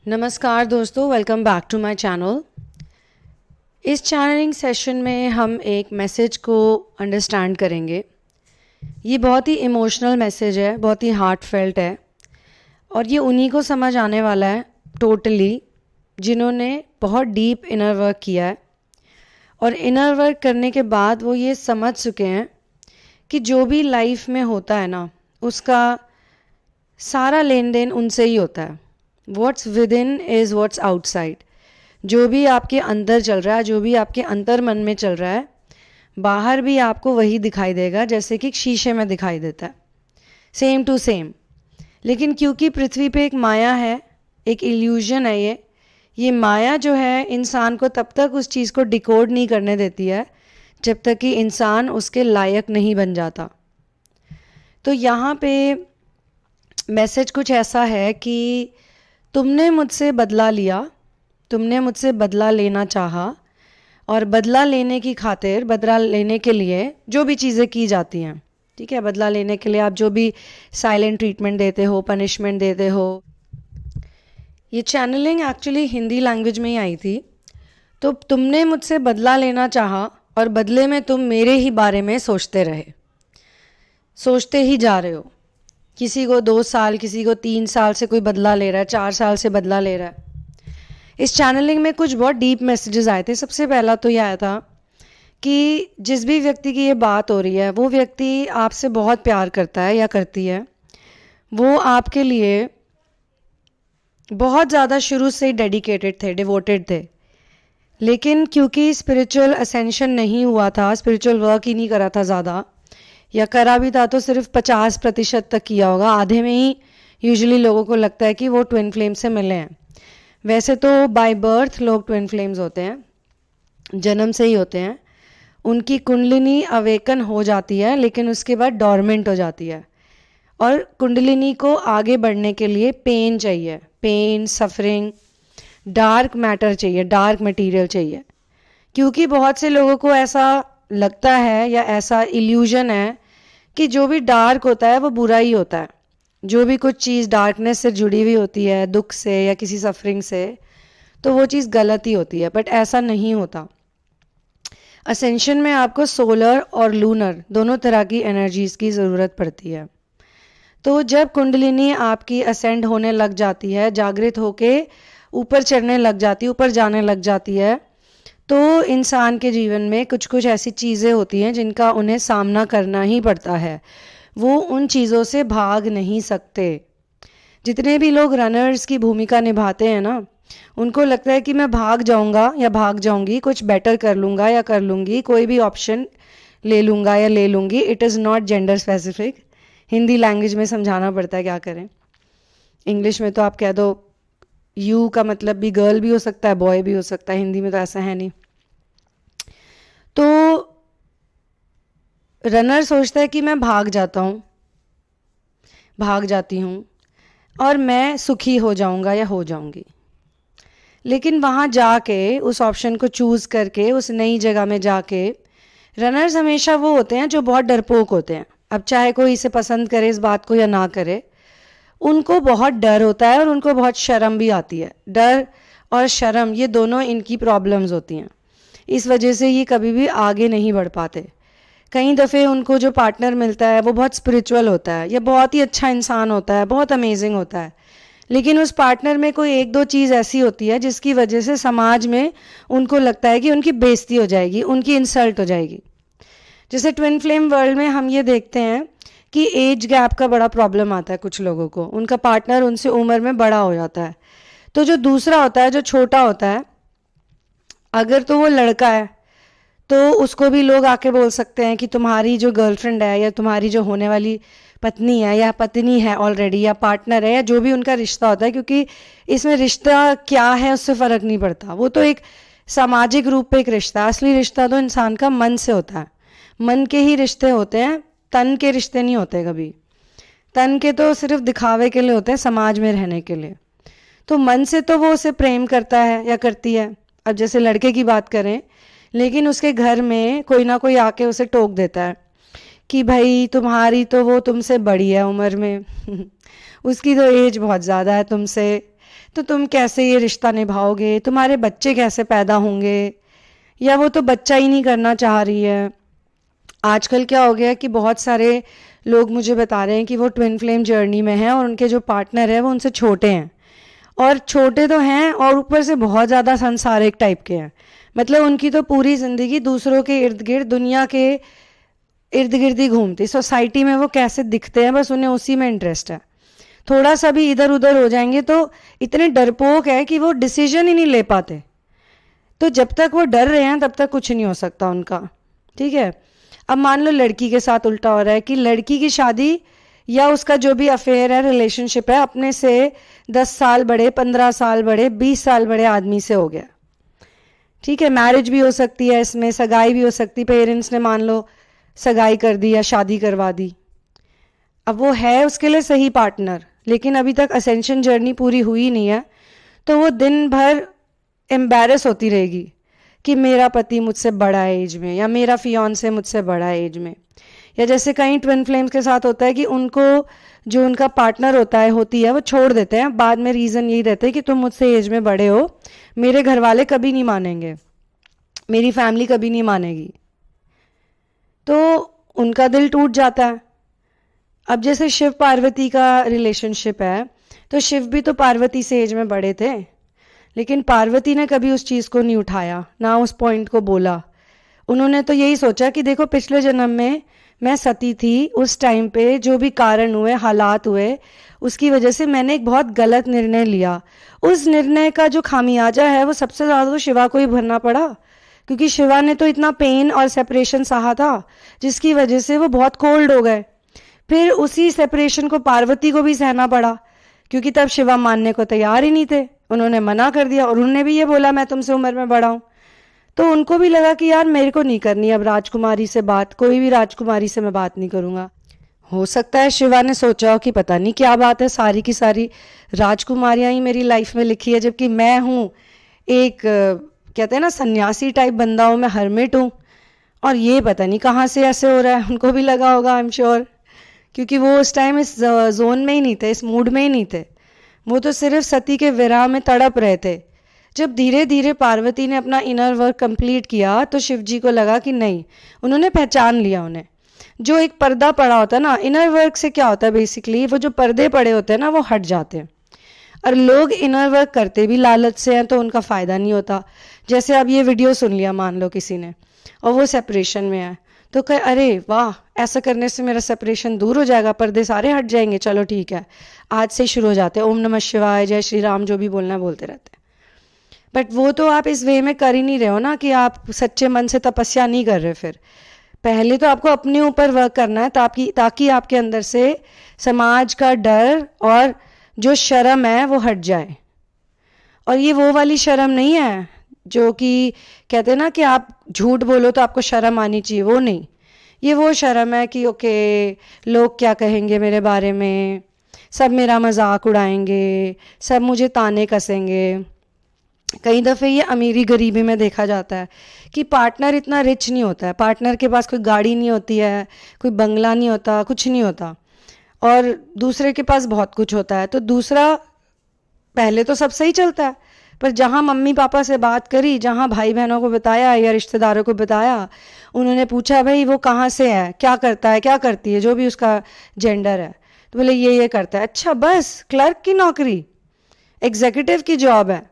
नमस्कार दोस्तों, welcome back to my channel. इस चैनलिंग सेशन में हम एक मैसेज को अंडरस्टैंड करेंगे। ये बहुत ही इमोशनल मैसेज है, बहुत ही हार्टफेल्ट है और ये उन्हीं को समझ आने वाला है टोटली जिन्होंने बहुत डीप इनर वर्क किया है और इनर वर्क करने के बाद वो ये समझ चुके हैं कि जो भी लाइफ में होता है ना, उसका सारा लेन देन उनसे ही होता है। What's within is what's outside। जो भी आपके अंदर चल रहा है, जो भी आपके अंतर मन में चल रहा है, बाहर भी आपको वही दिखाई देगा जैसे कि शीशे में दिखाई देता है, सेम टू सेम। लेकिन क्योंकि पृथ्वी पे एक माया है, एक इल्यूजन है, ये माया जो है इंसान को तब तक उस चीज़ को डिकोड नहीं करने देती है जब तक कि इंसान उसके लायक नहीं बन जाता। तो यहाँ पे मैसेज कुछ ऐसा है कि तुमने मुझसे बदला लिया, तुमने मुझसे बदला लेना चाहा और बदला लेने की खातिर, बदला लेने के लिए जो भी चीज़ें की जाती हैं, ठीक है, बदला लेने के लिए आप जो भी साइलेंट ट्रीटमेंट देते हो, पनिशमेंट देते हो। ये चैनलिंग एक्चुअली हिंदी लैंग्वेज में ही आई थी। तो तुमने मुझसे बदला लेना चाहा और बदले में तुम मेरे ही बारे में सोचते रहे, सोचते ही जा रहे हो। किसी को 2 साल, किसी को 3 साल से कोई बदला ले रहा है, 4 साल से बदला ले रहा है। इस चैनलिंग में कुछ बहुत डीप मैसेजेस आए थे। सबसे पहला तो यह आया था कि जिस भी व्यक्ति की ये बात हो रही है, वो व्यक्ति आपसे बहुत प्यार करता है या करती है। वो आपके लिए बहुत ज़्यादा शुरू से ही डेडिकेटेड थे, डिवोटेड थे। लेकिन क्योंकि स्पिरिचुअल असेंशन नहीं हुआ था, स्पिरिचुअल वर्क ही नहीं करा था ज़्यादा, या करा भी था तो सिर्फ 50% तक किया होगा। आधे में ही यूजुअली लोगों को लगता है कि वो ट्विन फ्लेम से मिले हैं। वैसे तो बाय बर्थ लोग ट्विन फ्लेम्स होते हैं, जन्म से ही होते हैं। उनकी कुंडलिनी अवेकन हो जाती है लेकिन उसके बाद डॉर्मेंट हो जाती है। और कुंडलिनी को आगे बढ़ने के लिए पेन चाहिए, पेन, सफरिंग, डार्क मैटर चाहिए, डार्क मटेरियल चाहिए। क्योंकि बहुत से लोगों को ऐसा लगता है या ऐसा इल्यूजन है कि जो भी डार्क होता है वो बुरा ही होता है। जो भी कुछ चीज़ डार्कनेस से जुड़ी हुई होती है, दुख से या किसी सफरिंग से, तो वो चीज़ गलत ही होती है। बट ऐसा नहीं होता। असेंशन में आपको सोलर और लूनर दोनों तरह की एनर्जीज़ की ज़रूरत पड़ती है। तो जब कुंडलिनी आपकी असेंड होने लग जाती है, जागृत होके ऊपर चढ़ने लग जाती है, ऊपर जाने लग जाती है, तो इंसान के जीवन में कुछ कुछ ऐसी चीज़ें होती हैं जिनका उन्हें सामना करना ही पड़ता है। वो उन चीज़ों से भाग नहीं सकते। जितने भी लोग रनर्स की भूमिका निभाते हैं ना, उनको लगता है कि मैं भाग जाऊंगा या भाग जाऊंगी, कुछ बेटर कर लूँगा या कर लूँगी, कोई भी ऑप्शन ले लूँगा या ले लूँगी। It is not gender specific. Hindi language में समझाना पड़ता है, क्या करें। इंग्लिश में तो आप कह दो यू का मतलब भी गर्ल भी हो सकता है, बॉय भी हो सकता है। हिंदी में तो ऐसा है नहीं। तो रनर सोचता है कि मैं भाग जाता हूँ, भाग जाती हूँ और मैं सुखी हो जाऊँगा या हो जाऊँगी। लेकिन वहाँ जाके उस ऑप्शन को चूज़ करके उस नई जगह में जाके, रनर्स हमेशा वो होते हैं जो बहुत डरपोक होते हैं। अब चाहे कोई इसे पसंद करे इस बात को या ना करे, उनको बहुत डर होता है और उनको बहुत शर्म भी आती है। डर और शर्म, ये दोनों इनकी प्रॉब्लम्स होती हैं। इस वजह से ये कभी भी आगे नहीं बढ़ पाते। कई दफ़े उनको जो पार्टनर मिलता है वो बहुत स्पिरिचुअल होता है या बहुत ही अच्छा इंसान होता है, बहुत अमेजिंग होता है, लेकिन उस पार्टनर में कोई 1-2 चीज़ ऐसी होती है जिसकी वजह से समाज में उनको लगता है कि उनकी बेइज्जती हो जाएगी, उनकी इंसल्ट हो जाएगी। जैसे ट्विन फ्लेम वर्ल्ड में हम ये देखते हैं कि एज गैप का बड़ा प्रॉब्लम आता है कुछ लोगों को। उनका पार्टनर उनसे उम्र में बड़ा हो जाता है, तो जो दूसरा होता है, जो छोटा होता है, अगर तो वो लड़का है तो उसको भी लोग आके बोल सकते हैं कि तुम्हारी जो गर्लफ्रेंड है या तुम्हारी जो होने वाली पत्नी है या पत्नी है ऑलरेडी या पार्टनर है या जो भी उनका रिश्ता होता है, क्योंकि इसमें रिश्ता क्या है उससे फ़र्क नहीं पड़ता। वो तो एक सामाजिक रूप पे एक रिश्ता, असली रिश्ता तो इंसान का मन से होता है। मन के ही रिश्ते होते हैं, तन के रिश्ते नहीं होते कभी। तन के तो सिर्फ दिखावे के लिए होते हैं, समाज में रहने के लिए। तो मन से तो वो उसे प्रेम करता है या करती है। अब जैसे लड़के की बात करें, लेकिन उसके घर में कोई ना कोई आके उसे टोक देता है कि भाई तुम्हारी तो वो तुमसे बड़ी है उम्र में उसकी तो एज बहुत ज़्यादा है तुमसे, तो तुम कैसे ये रिश्ता निभाओगे, तुम्हारे बच्चे कैसे पैदा होंगे, या वो तो बच्चा ही नहीं करना चाह रही है। आजकल क्या हो गया है कि बहुत सारे लोग मुझे बता रहे हैं कि वो ट्विन फ्लेम जर्नी में हैं और उनके जो पार्टनर है वो उनसे छोटे हैं, और छोटे तो हैं और ऊपर से बहुत ज़्यादा संसारिक टाइप के हैं। मतलब उनकी तो पूरी ज़िंदगी दूसरों के इर्द गिर्द, दुनिया के इर्द गिर्द ही घूमती, सोसाइटी में वो कैसे दिखते हैं बस उन्हें उसी में इंटरेस्ट है। थोड़ा सा भी इधर उधर हो जाएंगे तो इतने डरपोक है कि वो डिसीजन ही नहीं ले पाते। तो जब तक वो डर रहे हैं तब तक कुछ नहीं हो सकता उनका, ठीक है। अब मान लो लड़की के साथ उल्टा हो रहा है कि लड़की की शादी या उसका जो भी अफेयर है, रिलेशनशिप है, अपने से 10 साल बड़े, 15 साल बड़े, 20 साल बड़े आदमी से हो गया, ठीक है। मैरिज भी हो सकती है, इसमें सगाई भी हो सकती है, पेरेंट्स ने मान लो सगाई कर दी या शादी करवा दी। अब वो है उसके लिए सही पार्टनर, लेकिन अभी तक असेंशन जर्नी पूरी हुई नहीं है, तो वो दिन भर एम्बैरस होती रहेगी कि मेरा पति मुझसे बड़ा एज में, या मेरा फियांसे मुझसे बड़ा एज में। या जैसे कई ट्विन फ्लेम्स के साथ होता है कि उनको जो उनका पार्टनर होता है, होती है, वो छोड़ देते हैं, बाद में रीज़न यही रहता है कि तुम मुझसे एज में बड़े हो, मेरे घर वाले कभी नहीं मानेंगे, मेरी फैमिली कभी नहीं मानेगी, तो उनका दिल टूट जाता है। अब जैसे शिव पार्वती का रिलेशनशिप है, तो शिव भी तो पार्वती से एज में बड़े थे, लेकिन पार्वती ने कभी उस चीज़ को नहीं उठाया, ना उस पॉइंट को बोला। उन्होंने तो यही सोचा कि देखो पिछले जन्म में मैं सती थी, उस टाइम पे जो भी कारण हुए, हालात हुए, उसकी वजह से मैंने एक बहुत गलत निर्णय लिया। उस निर्णय का जो खामियाजा है वो सबसे ज़्यादा तो शिवा को ही भरना पड़ा, क्योंकि शिवा ने तो इतना पेन और सेपरेशन सहा था जिसकी वजह से वो बहुत कोल्ड हो गए। फिर उसी सेपरेशन को पार्वती को भी सहना पड़ा, क्योंकि तब शिवा मानने को तैयार ही नहीं थे, उन्होंने मना कर दिया, और उन्होंने भी ये बोला मैं तुमसे उम्र में बड़ा हूँ। तो उनको भी लगा कि यार मेरे को नहीं करनी अब राजकुमारी से बात, कोई भी राजकुमारी से मैं बात नहीं करूँगा। हो सकता है शिवा ने सोचा हो कि पता नहीं क्या बात है, सारी की सारी राजकुमारियाँ ही मेरी लाइफ में लिखी है, जबकि मैं हूँ एक कहते हैं ना सन्यासी टाइप बंदा हूँ, मैं हर्मिट हूँ, और ये पता नहीं कहाँ से ऐसे हो रहा है। उनको भी लगा होगा, आई एम श्योर, क्योंकि वो उस टाइम इस जोन में ही नहीं थे, इस मूड में ही नहीं थे। वो तो सिर्फ सती के विरह में तड़प रहे थे। जब धीरे धीरे पार्वती ने अपना इनर वर्क कंप्लीट किया तो शिव जी को लगा कि नहीं, उन्होंने पहचान लिया उन्हें। जो एक पर्दा पड़ा होता है ना, इनर वर्क से क्या होता है बेसिकली, वो जो पर्दे पड़े होते हैं ना वो हट जाते हैं। और लोग इनर वर्क करते भी लालच से हैं, तो उनका फ़ायदा नहीं होता। जैसे अब ये वीडियो सुन लिया मान लो किसी ने, और वो सेपरेशन में है, तो कहे अरे वाह, ऐसा करने से मेरा सेपरेशन दूर हो जाएगा, पर्दे सारे हट जाएंगे, चलो ठीक है, आज से शुरू हो जाते हैं, ओम नमः शिवाय, जय श्री राम, जो भी बोलना है बोलते रहते हैं। बट वो तो आप इस वे में कर ही नहीं रहे हो ना, कि आप सच्चे मन से तपस्या नहीं कर रहे। फिर पहले तो आपको अपने ऊपर वर्क करना है, ताकि आपके अंदर से समाज का डर और जो शर्म है वो हट जाए। और ये वो वाली शर्म नहीं है जो कि कहते हैं ना कि आप झूठ बोलो तो आपको शर्म आनी चाहिए, वो नहीं। ये वो शर्म है कि ओके, लोग क्या कहेंगे मेरे बारे में, सब मेरा मजाक उड़ाएंगे, सब मुझे ताने कसेंगे। कई दफ़े ये अमीरी गरीबी में देखा जाता है कि पार्टनर इतना रिच नहीं होता है, पार्टनर के पास कोई गाड़ी नहीं होती है, कोई बंगला नहीं होता, कुछ नहीं होता, और दूसरे के पास बहुत कुछ होता है। तो दूसरा पहले तो सब सही चलता है, पर जहाँ मम्मी पापा से बात करी, जहाँ भाई बहनों को बताया या रिश्तेदारों को बताया, उन्होंने पूछा भाई वो कहाँ से है, क्या करता है, क्या करती है, जो भी उसका जेंडर है, तो बोले ये करता है। अच्छा, बस क्लर्क की नौकरी, एग्जीक्यूटिव की जॉब है।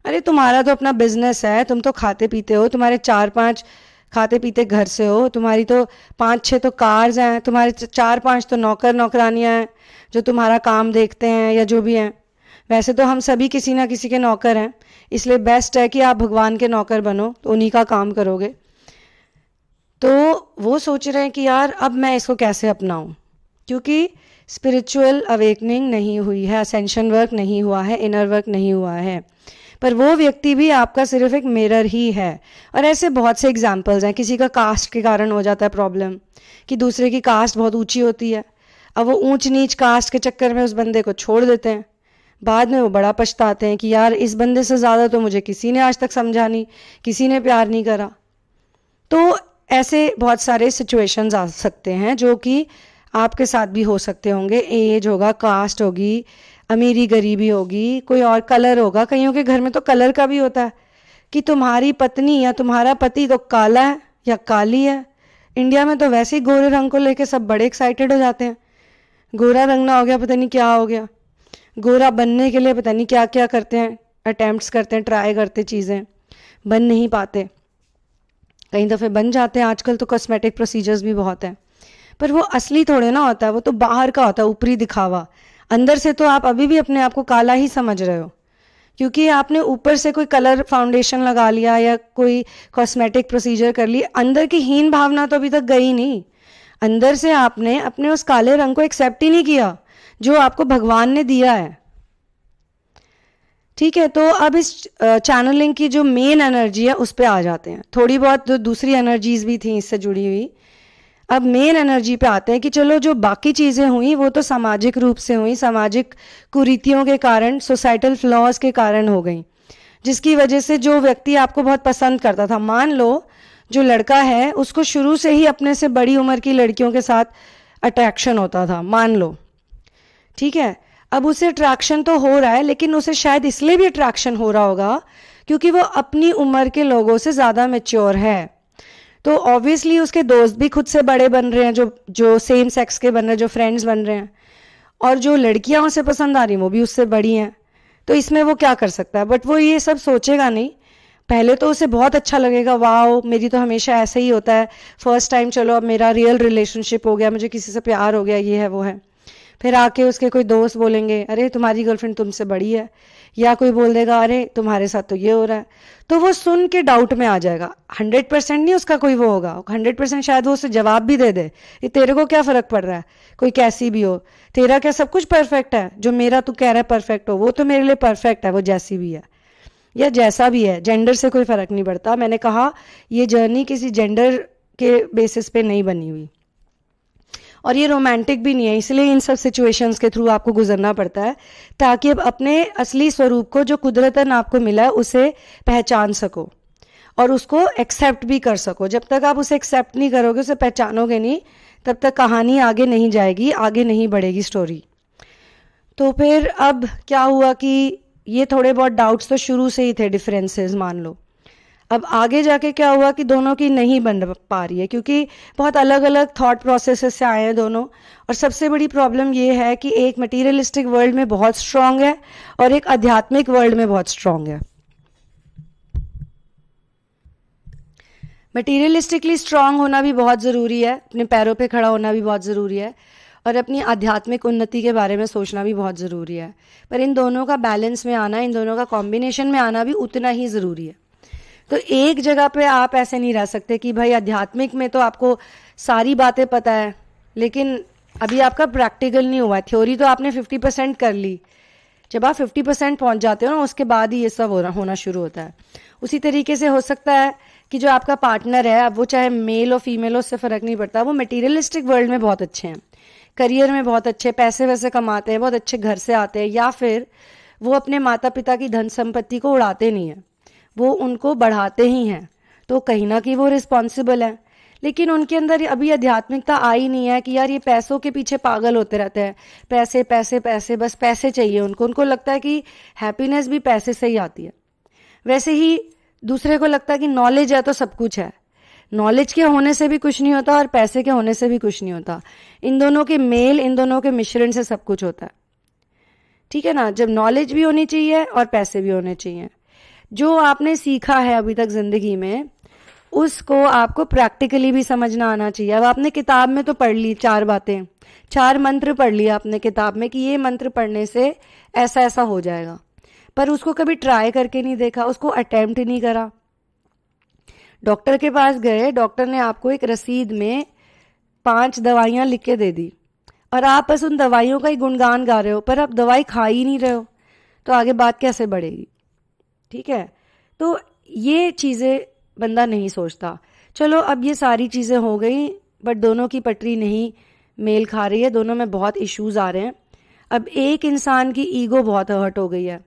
अरे तुम्हारा तो अपना बिजनेस है, तुम तो खाते पीते हो, तुम्हारे 4-5 खाते पीते घर से हो, तुम्हारी तो 5-6 तो कार्स हैं, तुम्हारे 4-5 तो नौकर नौकरानियाँ हैं जो तुम्हारा काम देखते हैं या जो भी हैं। वैसे तो हम सभी किसी ना किसी के नौकर हैं, इसलिए बेस्ट है कि आप भगवान के नौकर बनो, तो उन्हीं का काम करोगे। तो वो सोच रहे हैं कि यार अब मैं इसको कैसे अपनाऊं, क्योंकि स्पिरिचुअल अवेकनिंग नहीं हुई है, असेंशन वर्क नहीं हुआ है, इनर वर्क नहीं हुआ है। पर वो व्यक्ति भी आपका सिर्फ एक मिरर ही है। और ऐसे बहुत से एग्जाम्पल्स हैं। किसी का कास्ट के कारण हो जाता है प्रॉब्लम, कि दूसरे की कास्ट बहुत ऊंची होती है, अब वो ऊंच नीच कास्ट के चक्कर में उस बंदे को छोड़ देते हैं। बाद में वो बड़ा पछताते हैं कि यार इस बंदे से ज़्यादा तो मुझे किसी ने आज तक समझा नहीं, किसी ने प्यार नहीं करा। तो ऐसे बहुत सारे सिचुएशंस आ सकते हैं जो कि आपके साथ भी हो सकते होंगे। एज होगा, कास्ट होगी, अमीरी गरीबी होगी, कोई और कलर होगा, कईयों के घर में तो कलर का भी होता है कि तुम्हारी पत्नी या तुम्हारा पति तो काला है या काली है। इंडिया में तो वैसे ही गोरे रंग को लेके सब बड़े एक्साइटेड हो जाते हैं, गोरा रंग ना हो गया पता नहीं क्या हो गया, गोरा बनने के लिए पता नहीं क्या क्या करते हैं, अटेम्प्ट्स करते हैं, ट्राई करते चीज़ें, बन नहीं पाते, कई दफ़े बन जाते हैं। आजकल तो कॉस्मेटिक प्रोसीजर्स भी बहुत हैं, पर वो असली थोड़े ना होता है, वो तो बाहर का होता है, ऊपरी दिखावा। अंदर से तो आप अभी भी अपने आप को काला ही समझ रहे हो, क्योंकि आपने ऊपर से कोई कलर फाउंडेशन लगा लिया या कोई कॉस्मेटिक प्रोसीजर कर ली, अंदर की हीन भावना तो अभी तक गई नहीं। अंदर से आपने अपने उस काले रंग को एक्सेप्ट ही नहीं किया जो आपको भगवान ने दिया है। ठीक है, तो अब इस चैनलिंग की जो मेन एनर्जी है उस पर आ जाते हैं। थोड़ी बहुत जो दूसरी एनर्जीज भी थी इससे जुड़ी हुई, अब मेन एनर्जी पे आते हैं कि चलो जो बाकी चीज़ें हुई वो तो सामाजिक रूप से हुई, सामाजिक कुरीतियों के कारण, सोसाइटल फ्लॉज के कारण हो गई, जिसकी वजह से जो व्यक्ति आपको बहुत पसंद करता था, मान लो जो लड़का है उसको शुरू से ही अपने से बड़ी उम्र की लड़कियों के साथ अट्रैक्शन होता था, मान लो, ठीक है, अब उसे अट्रैक्शन तो हो रहा है, लेकिन उसे शायद इसलिए भी अट्रैक्शन हो रहा होगा क्योंकि वो अपनी उम्र के लोगों से ज़्यादा मैच्योर है। तो ऑब्वियसली उसके दोस्त भी खुद से बड़े बन रहे हैं, जो सेम सेक्स के बन रहे हैं, जो फ्रेंड्स बन रहे हैं, और जो लड़कियां उसे पसंद आ रही वो भी उससे बड़ी हैं। तो इसमें वो क्या कर सकता है, बट वो ये सब सोचेगा नहीं। पहले तो उसे बहुत अच्छा लगेगा, वाओ मेरी तो हमेशा ऐसे ही होता है, फर्स्ट टाइम चलो अब मेरा रियल रिलेशनशिप हो गया, मुझे किसी से प्यार हो गया, ये है वो है। फिर आके उसके कोई दोस्त बोलेंगे अरे तुम्हारी गर्लफ्रेंड तुमसे बड़ी है, या कोई बोल देगा अरे तुम्हारे साथ तो ये हो रहा है, तो वो सुन के डाउट में आ जाएगा। 100% नहीं उसका कोई वो होगा, 100% शायद वो उसे जवाब भी दे दे, ये तेरे को क्या फ़र्क पड़ रहा है, कोई कैसी भी हो, तेरा क्या सब कुछ परफेक्ट है, जो मेरा तू कह रहा है परफेक्ट हो वो तो मेरे लिए परफेक्ट है, वो जैसी भी है या जैसा भी है, जेंडर से कोई फ़र्क नहीं पड़ता। मैंने कहा ये जर्नी किसी जेंडर के बेसिस पे नहीं बनी हुई, और ये रोमांटिक भी नहीं है, इसलिए इन सब सिचुएशंस के थ्रू आपको गुजरना पड़ता है ताकि अब अपने असली स्वरूप को जो कुदरतन आपको मिला है उसे पहचान सको और उसको एक्सेप्ट भी कर सको। जब तक आप उसे एक्सेप्ट नहीं करोगे, उसे पहचानोगे नहीं, तब तक कहानी आगे नहीं जाएगी, आगे नहीं बढ़ेगी स्टोरी। तो फिर अब क्या हुआ कि ये थोड़े बहुत डाउट्स तो शुरू से ही थे, डिफरेंसेस मान लो। अब आगे जाके क्या हुआ कि दोनों की नहीं बन पा रही है, क्योंकि बहुत अलग अलग थॉट प्रोसेसेस से आए हैं दोनों। और सबसे बड़ी प्रॉब्लम ये है कि एक मटीरियलिस्टिक वर्ल्ड में बहुत स्ट्रांग है और एक आध्यात्मिक वर्ल्ड में बहुत स्ट्रांग है। मटीरियलिस्टिकली स्ट्रांग होना भी बहुत ज़रूरी है, अपने पैरों पे खड़ा होना भी बहुत ज़रूरी है, और अपनी आध्यात्मिक उन्नति के बारे में सोचना भी बहुत ज़रूरी है। पर इन दोनों का बैलेंस में आना, इन दोनों का कॉम्बिनेशन में आना भी उतना ही ज़रूरी है। तो एक जगह पे आप ऐसे नहीं रह सकते कि भाई आध्यात्मिक में तो आपको सारी बातें पता है, लेकिन अभी आपका प्रैक्टिकल नहीं हुआ है। थ्योरी तो आपने 50% कर ली, जब आप 50% पहुंच जाते हो ना, उसके बाद ही ये सब होना शुरू होता है। उसी तरीके से हो सकता है कि जो आपका पार्टनर है, अब वो चाहे मेल और फीमेल हो, उससे फ़र्क नहीं पड़ता, वो मटीरियलिस्टिक वर्ल्ड में बहुत अच्छे हैं, करियर में बहुत अच्छे, पैसे वैसे कमाते हैं, बहुत अच्छे घर से आते हैं, या फिर वो अपने माता पिता की धन संपत्ति को उड़ाते नहीं हैं, वो उनको बढ़ाते ही हैं, तो कहीं ना कहीं वो रिस्पॉन्सिबल है। लेकिन उनके अंदर अभी आध्यात्मिकता आई नहीं है कि यार ये पैसों के पीछे पागल होते रहते हैं, पैसे पैसे पैसे, बस पैसे चाहिए उनको लगता है कि हैप्पीनेस भी पैसे से ही आती है। वैसे ही दूसरे को लगता है कि नॉलेज है तो सब कुछ है, नॉलेज के होने से भी कुछ नहीं होता और पैसे के होने से भी कुछ नहीं होता, इन दोनों के मेल, इन दोनों के मिश्रण से सब कुछ होता है। ठीक है ना, जब नॉलेज भी होनी चाहिए और पैसे भी होने चाहिए। जो आपने सीखा है अभी तक जिंदगी में, उसको आपको प्रैक्टिकली भी समझना आना चाहिए। अब आपने किताब में तो पढ़ ली 4 बातें, 4 मंत्र पढ़ लिया आपने किताब में कि ये मंत्र पढ़ने से ऐसा ऐसा हो जाएगा, पर उसको कभी ट्राई करके नहीं देखा, उसको अटेम्प्ट नहीं करा। डॉक्टर के पास गए, डॉक्टर ने आपको एक रसीद में 5 दवाइयां लिख के दे दी और आप बस उन दवाइयों का ही गुणगान गा रहे हो, पर आप दवाई खा ही नहीं रहे हो, तो आगे बात कैसे बढ़ेगी। ठीक है, तो ये चीज़ें बंदा नहीं सोचता। चलो अब ये सारी चीज़ें हो गई, बट दोनों की पटरी नहीं मेल खा रही है, दोनों में बहुत इश्यूज आ रहे हैं। अब एक इंसान की ईगो बहुत हर्ट हो गई है।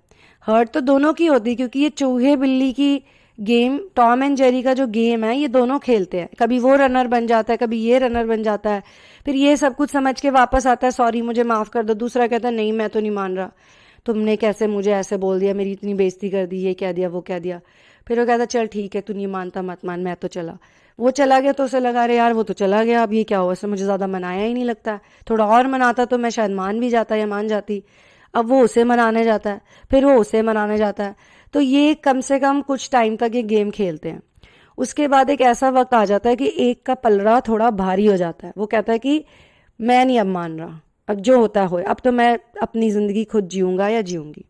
हर्ट तो दोनों की होती है, क्योंकि ये चूहे बिल्ली की गेम, टॉम एंड जेरी का जो गेम है, ये दोनों खेलते हैं। कभी वो रनर बन जाता है, कभी ये रनर बन जाता है, फिर ये सब कुछ समझ के वापस आता है, सॉरी मुझे माफ़ कर दो। दूसरा कहता है नहीं मैं तो नहीं मान रहा, तुमने कैसे मुझे ऐसे बोल दिया, मेरी इतनी बेइज्जती कर दी, ये क्या दिया वो क्या दिया। फिर वो कहता चल ठीक है, तू नहीं मानता मत मान, मैं तो चला। वो चला गया तो उसे लगा अरे यार वो तो चला गया, अब ये क्या हुआ, उसने मुझे ज़्यादा मनाया ही नहीं लगता है, थोड़ा और मनाता तो मैं शायद मान भी जाता या मान जाती। अब वो उसे मनाने जाता है, फिर वो उसे मनाने जाता है। तो ये कम से कम कुछ टाइम तक ये गेम खेलते हैं। उसके बाद एक ऐसा वक्त आ जाता है कि एक का पलड़ा थोड़ा भारी हो जाता है। वो कहता है कि मैं नहीं अब मान रहा, अब जो होता है, अब तो मैं अपनी ज़िंदगी खुद जीऊँगा या जीऊँगी।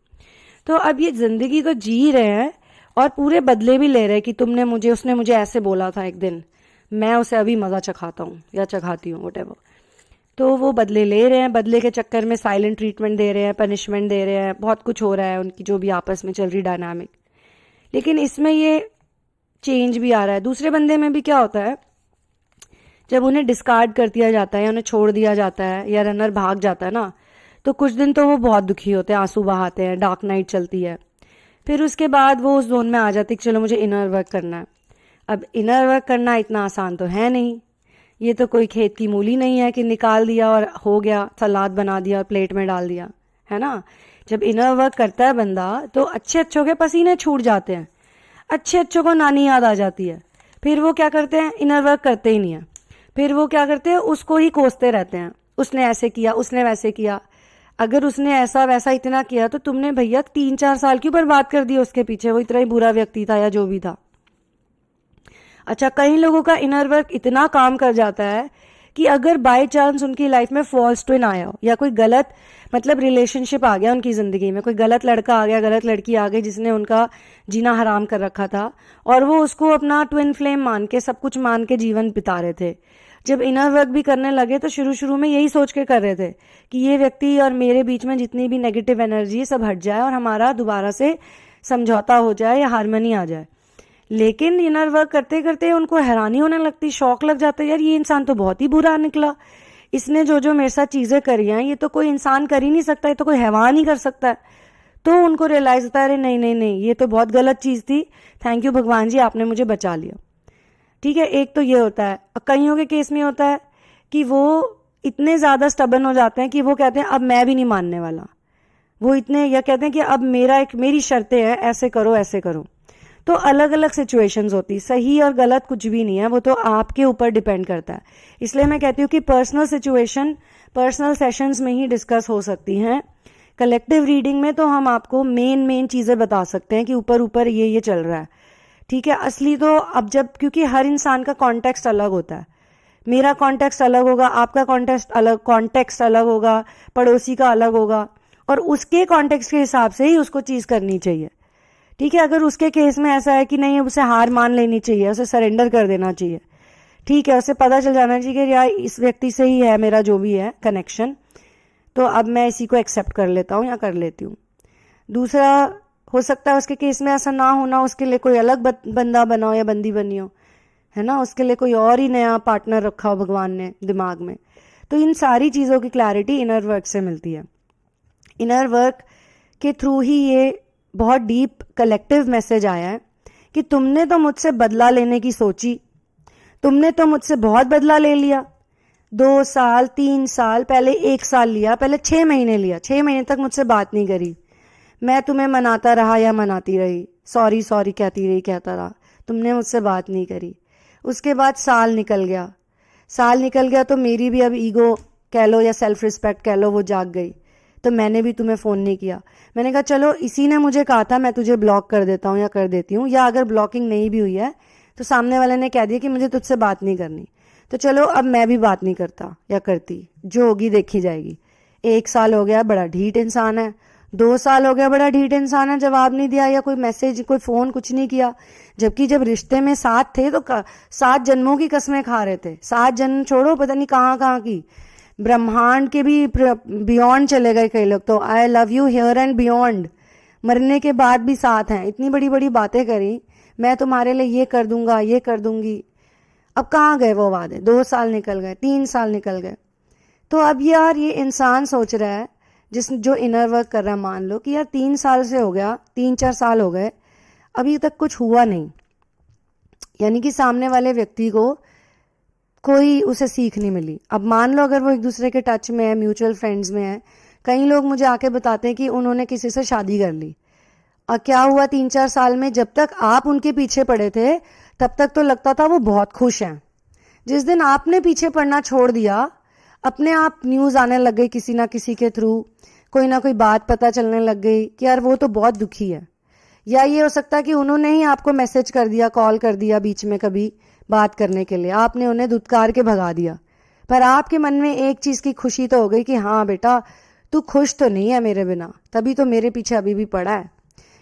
तो अब ये ज़िंदगी तो जी रहे हैं और पूरे बदले भी ले रहे हैं कि तुमने मुझे, उसने मुझे ऐसे बोला था एक दिन, मैं उसे अभी मज़ा चखाता हूँ या चखाती हूँ व्हाटएवर। तो वो बदले ले रहे हैं, बदले के चक्कर में साइलेंट ट्रीटमेंट दे रहे हैं, पनिशमेंट दे रहे हैं, बहुत कुछ हो रहा है उनकी जो भी आपस में चल रही डायनामिक। लेकिन इसमें ये चेंज भी आ रहा है। दूसरे बंदे में भी क्या होता है, जब उन्हें डिस्कार्ड कर दिया जाता है या उन्हें छोड़ दिया जाता है या रनर भाग जाता है ना, तो कुछ दिन तो वो बहुत दुखी होते हैं, आंसू बहाते हैं, डार्क नाइट चलती है। फिर उसके बाद वो उस जोन में आ जाती है कि चलो मुझे इनर वर्क करना है। अब इनर वर्क करना इतना आसान तो है नहीं, ये तो कोई खेत की मूली नहीं है कि निकाल दिया और हो गया, सलाद बना दिया और प्लेट में डाल दिया, है ना। जब इनर वर्क करता है बंदा तो अच्छे अच्छों के पसीने छूट जाते हैं, अच्छे अच्छों को नानी याद आ जाती है। फिर वो क्या करते हैं, इनर वर्क करते ही नहीं है। फिर वो क्या करते हैं, उसको ही कोसते रहते हैं, उसने ऐसे किया, उसने वैसे किया। अगर उसने ऐसा वैसा इतना किया तो तुमने भैया 3-4 साल क्यों बर्बाद कर दिया उसके पीछे, वो इतना ही बुरा व्यक्ति था या जो भी था। अच्छा, कई लोगों का इनर वर्क इतना काम कर जाता है कि अगर बाय चांस उनकी लाइफ में फॉल्स ट्विन आया हो या कोई गलत मतलब रिलेशनशिप आ गया उनकी ज़िंदगी में, कोई गलत लड़का आ गया, गलत लड़की आ गई जिसने उनका जीना हराम कर रखा था और वो उसको अपना ट्विन फ्लेम मान के, सब कुछ मान के जीवन बिता रहे थे। जब इनर वर्क भी करने लगे तो शुरू शुरू में यही सोच के कर रहे थे कि ये व्यक्ति और मेरे बीच में जितनी भी नेगेटिव एनर्जी सब हट जाए और हमारा दोबारा से समझौता हो जाए या हारमोनी आ जाए। लेकिन इनर वर्क करते करते उनको हैरानी होने लगती, शौक लग जाता है, यार ये इंसान तो बहुत ही बुरा निकला, इसने जो जो मेरे साथ चीज़ें करी हैं ये तो कोई इंसान कर ही नहीं सकता, ये तो कोई हैवान ही कर सकता है। तो उनको रियलाइज होता है अरे नहीं नहीं नहीं, ये तो बहुत गलत चीज़ थी, थैंक यू भगवान जी आपने मुझे बचा लिया। ठीक है, एक तो ये होता है। कईयों के केस में होता है कि वो इतने ज़्यादा स्टबन हो जाते हैं कि वो कहते हैं अब मैं भी नहीं मानने वाला, वो इतने, या कहते हैं कि अब मेरी शर्तें हैं, ऐसे करो ऐसे करो। तो अलग अलग सिचुएशंस होती, सही और गलत कुछ भी नहीं है, वो तो आपके ऊपर डिपेंड करता है। इसलिए मैं कहती हूँ कि पर्सनल सिचुएशन पर्सनल सेशंस में ही डिस्कस हो सकती हैं। कलेक्टिव रीडिंग में तो हम आपको मेन चीज़ें बता सकते हैं कि ऊपर ऊपर ये चल रहा है। ठीक है, असली तो अब जब, क्योंकि हर इंसान का कॉन्टेक्स्ट अलग होता है, मेरा कॉन्टेक्स्ट अलग होगा, आपका कॉन्टेक्स्ट अलग होगा, पड़ोसी का अलग होगा, और उसके कॉन्टेक्स्ट के हिसाब से ही उसको चीज़ करनी चाहिए। ठीक है, अगर उसके केस में ऐसा है कि नहीं उसे हार मान लेनी चाहिए, उसे सरेंडर कर देना चाहिए, ठीक है, उसे पता चल जाना चाहिए कि यार इस व्यक्ति से ही है मेरा जो भी है कनेक्शन, तो अब मैं इसी को एक्सेप्ट कर लेता हूँ या कर लेती हूँ। दूसरा, हो सकता है उसके केस में ऐसा ना होना, उसके लिए कोई अलग बंदा बना हो या बंदी बनी हो, है ना, उसके लिए कोई और ही नया पार्टनर रखा हो भगवान ने दिमाग में। तो इन सारी चीज़ों की क्लैरिटी इनर वर्क से मिलती है। इनर वर्क के थ्रू ही ये बहुत डीप कलेक्टिव मैसेज आया है कि तुमने तो मुझसे बदला लेने की सोची, तुमने तो मुझसे बहुत बदला ले लिया, 2 साल 3 साल, पहले 1 साल लिया, पहले 6 महीने लिया, 6 महीने तक मुझसे बात नहीं करी, मैं तुम्हें मनाता रहा या मनाती रही, सॉरी सॉरी कहती रही, कहता रहा, तुमने मुझसे बात नहीं करी। उसके बाद साल निकल गया तो मेरी भी अब ईगो कह लो या सेल्फ रिस्पेक्ट कह लो वो जाग गई, तो मैंने भी तुम्हें फ़ोन नहीं किया। मैंने कहा चलो इसी ने मुझे कहा था मैं तुझे ब्लॉक कर देता हूँ या कर देती हूँ, या अगर ब्लॉकिंग नहीं भी हुई है तो सामने वाले ने कह दिया कि मुझे तुझसे बात नहीं करनी, तो चलो अब मैं भी बात नहीं करता या करती, जो होगी देखी जाएगी। 1 साल हो गया, बड़ा ढीठ इंसान है, 2 साल हो गया, बड़ा ढीठ इंसान है, जवाब नहीं दिया या कोई मैसेज कोई फ़ोन कुछ नहीं किया, जबकि जब रिश्ते में साथ थे तो 7 जन्मों की कस्में खा रहे थे, 7 जन्म छोड़ो पता नहीं कहाँ कहाँ की, ब्रह्मांड के भी बियॉन्ड चले गए कई लोग, तो I love you here and beyond, मरने के बाद भी साथ हैं, इतनी बड़ी बड़ी बातें करी, मैं तुम्हारे लिए ये कर दूंगा ये कर दूंगी। अब कहाँ गए वो वादे, 2 साल निकल गए, 3 साल निकल गए। तो अब यार ये इंसान सोच रहा है जो इनर वर्क कर रहा है, मान लो कि यार 3 साल से हो गया, 3-4 साल हो गए, अभी तक कुछ हुआ नहीं, यानी कि सामने वाले व्यक्ति को कोई उसे सीख नहीं मिली। अब मान लो अगर वो एक दूसरे के टच में है, म्यूचुअल फ्रेंड्स में है, कई लोग मुझे आके बताते हैं कि उन्होंने किसी से शादी कर ली और क्या हुआ 3-4 साल में, जब तक आप उनके पीछे पड़े थे तब तक तो लगता था वो बहुत खुश हैं। जिस दिन आपने पीछे पड़ना छोड़ दिया, अपने आप न्यूज़ आने लग गई किसी ना किसी के थ्रू, कोई ना कोई बात पता चलने लग गई कि यार वो तो बहुत दुखी है। या ये हो सकता है कि उन्होंने ही आपको मैसेज कर दिया, कॉल कर दिया बीच में कभी बात करने के लिए, आपने उन्हें धुतकार के भगा दिया, पर आपके मन में एक चीज़ की खुशी तो हो गई कि हाँ बेटा तू खुश तो नहीं है मेरे बिना, तभी तो मेरे पीछे अभी भी पड़ा है।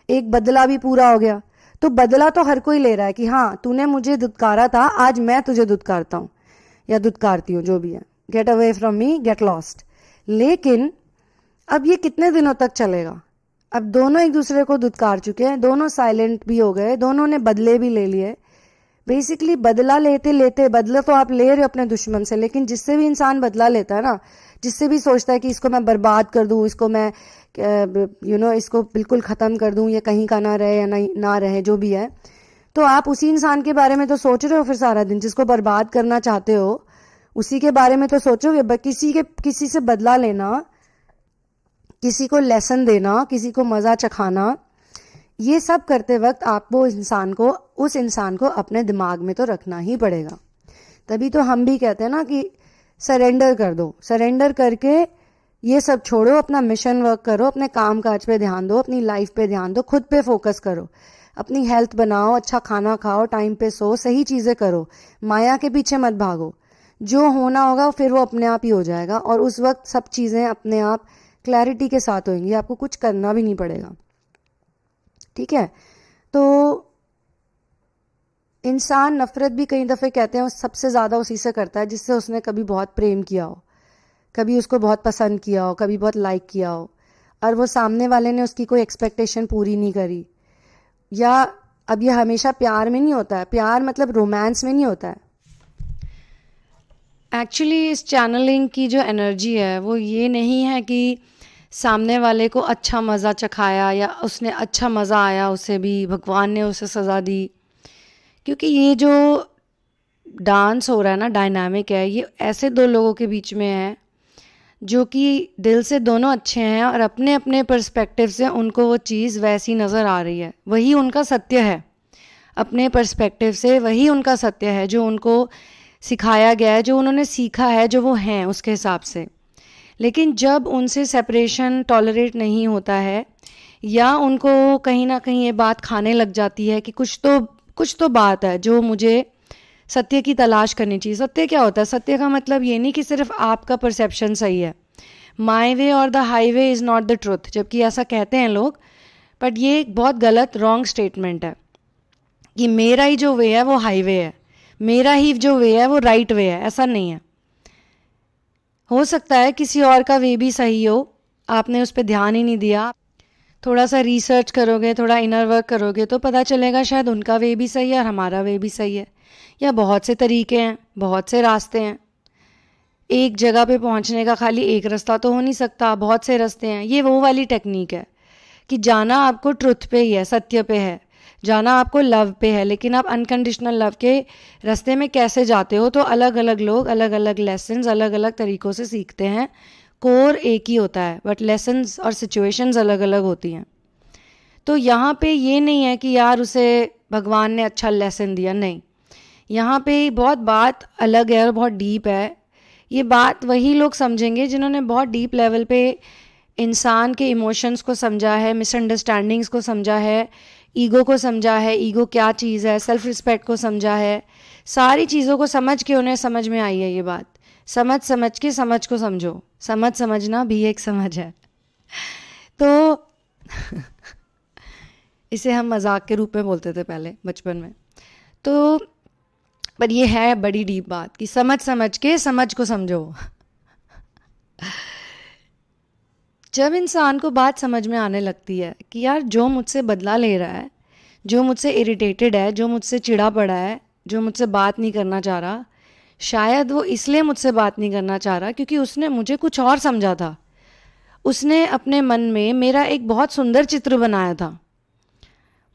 एक बदला भी पूरा हो गया। तो बदला तो हर कोई ले रहा है कि हाँ तूने मुझे धुतकारा था, आज मैं तुझे धुतकारता हूँ या धुतकारती हूँ, जो भी है। Get away from me, get lost. लेकिन अब ये कितने दिनों तक चलेगा? अब दोनों एक दूसरे को धुतकार चुके हैं, दोनों साइलेंट भी हो गए, दोनों ने बदले भी ले लिए। बेसिकली बदला लेते लेते, बदला तो आप ले रहे हो अपने दुश्मन से, लेकिन जिससे भी इंसान बदला लेता है ना, जिससे भी सोचता है कि इसको मैं बर्बाद कर दूं, इसको मैं इसको बिल्कुल ख़त्म कर दूं, ये कहीं का ना रहे या ना रहे, जो भी है, तो आप उसी इंसान के बारे में तो सोच रहे हो फिर सारा दिन, जिसको बर्बाद करना चाहते हो उसी के बारे में तो सोचोगे। किसी से बदला लेना, किसी को लेसन देना, किसी को मज़ा चखाना, ये सब करते वक्त आपको उस इंसान को अपने दिमाग में तो रखना ही पड़ेगा। तभी तो हम भी कहते हैं ना कि सरेंडर कर दो। सरेंडर करके ये सब छोड़ो, अपना मिशन वर्क करो, अपने काम काज पे ध्यान दो, अपनी लाइफ पे ध्यान दो, खुद पे फोकस करो, अपनी हेल्थ बनाओ, अच्छा खाना खाओ, टाइम पे सो, सही चीज़ें करो, माया के पीछे मत भागो। जो होना होगा फिर वो अपने आप ही हो जाएगा, और उस वक्त सब चीज़ें अपने आप क्लैरिटी के साथ होंगी, आपको कुछ करना भी नहीं पड़ेगा। ठीक है? तो इंसान नफरत भी कई दफ़े कहते हैं सबसे ज़्यादा उसी से करता है जिससे उसने कभी बहुत प्रेम किया हो, कभी उसको बहुत पसंद किया हो, कभी बहुत लाइक किया हो, और वो सामने वाले ने उसकी कोई एक्सपेक्टेशन पूरी नहीं करी। या अब ये हमेशा प्यार में नहीं होता है, प्यार मतलब रोमांस में नहीं होता है। एक्चुअली इस चैनलिंग की जो एनर्जी है वो ये नहीं है कि सामने वाले को अच्छा मज़ा चखाया या उसने अच्छा मज़ा आया उसे भी, भगवान ने उसे सज़ा दी। क्योंकि ये जो डांस हो रहा है ना, डायनामिक है, ये ऐसे दो लोगों के बीच में है जो कि दिल से दोनों अच्छे हैं और अपने अपने पर्सपेक्टिव से उनको वो चीज़ वैसी नज़र आ रही है, वही उनका सत्य है। अपने पर्सपेक्टिव से वही उनका सत्य है जो उनको सिखाया गया है, जो उन्होंने सीखा है, जो वो हैं उसके हिसाब से। लेकिन जब उनसे सेपरेशन टॉलरेट नहीं होता है या उनको कहीं ना कहीं ये बात खाने लग जाती है कि कुछ तो बात है जो मुझे सत्य की तलाश करनी चाहिए। सत्य क्या होता है? सत्य का मतलब ये नहीं कि सिर्फ आपका परसेप्शन सही है। माई वे और the highway is not the truth, जबकि ऐसा कहते हैं लोग, बट ये एक बहुत गलत रॉन्ग स्टेटमेंट है कि मेरा ही जो वे है वो हाईवे है, मेरा ही जो वे है वो राइट वे है। ऐसा नहीं है। हो सकता है किसी और का वे भी सही हो, आपने उस पर ध्यान ही नहीं दिया। थोड़ा सा रिसर्च करोगे, थोड़ा इनर वर्क करोगे तो पता चलेगा शायद उनका वे भी सही है और हमारा वे भी सही है। या बहुत से तरीके हैं, बहुत से रास्ते हैं। एक जगह पे पहुंचने का खाली एक रास्ता तो हो नहीं सकता, बहुत से रास्ते हैं। ये वो वाली टेक्निक है कि जाना आपको ट्रुथ पे ही है, सत्य पे है, जाना आपको लव पे है, लेकिन आप अनकंडीशनल लव के रास्ते में कैसे जाते हो तो अलग अलग लोग अलग अलग लेसन्स अलग अलग तरीक़ों से सीखते हैं। कोर एक ही होता है बट लेसन्स और सिचुएशंस अलग अलग होती हैं। तो यहाँ पे ये नहीं है कि यार उसे भगवान ने अच्छा लेसन दिया, नहीं। यहाँ पे बहुत बात अलग है और बहुत डीप है। ये बात वही लोग समझेंगे जिन्होंने बहुत डीप लेवल पे इंसान के इमोशंस को समझा है, मिसअंडरस्टैंडिंग्स को समझा है, ईगो को समझा है, ईगो क्या चीज़ है, सेल्फ रिस्पेक्ट को समझा है। सारी चीज़ों को समझ के उन्हें समझ में आई है ये बात। समझ के समझ को समझो, समझना भी एक समझ है। तो इसे हम मजाक के रूप में बोलते थे पहले बचपन में। तो पर ये है बड़ी डीप बात कि समझ के समझ को समझो। जब इंसान को बात समझ में आने लगती है कि यार जो मुझसे बदला ले रहा है, जो मुझसे इरिटेटेड है, जो मुझसे चिढ़ा पड़ा है, जो मुझसे बात नहीं करना चाह रहा, शायद वो इसलिए मुझसे बात नहीं करना चाह रहा क्योंकि उसने मुझे कुछ और समझा था। उसने अपने मन में मेरा एक बहुत सुंदर चित्र बनाया था,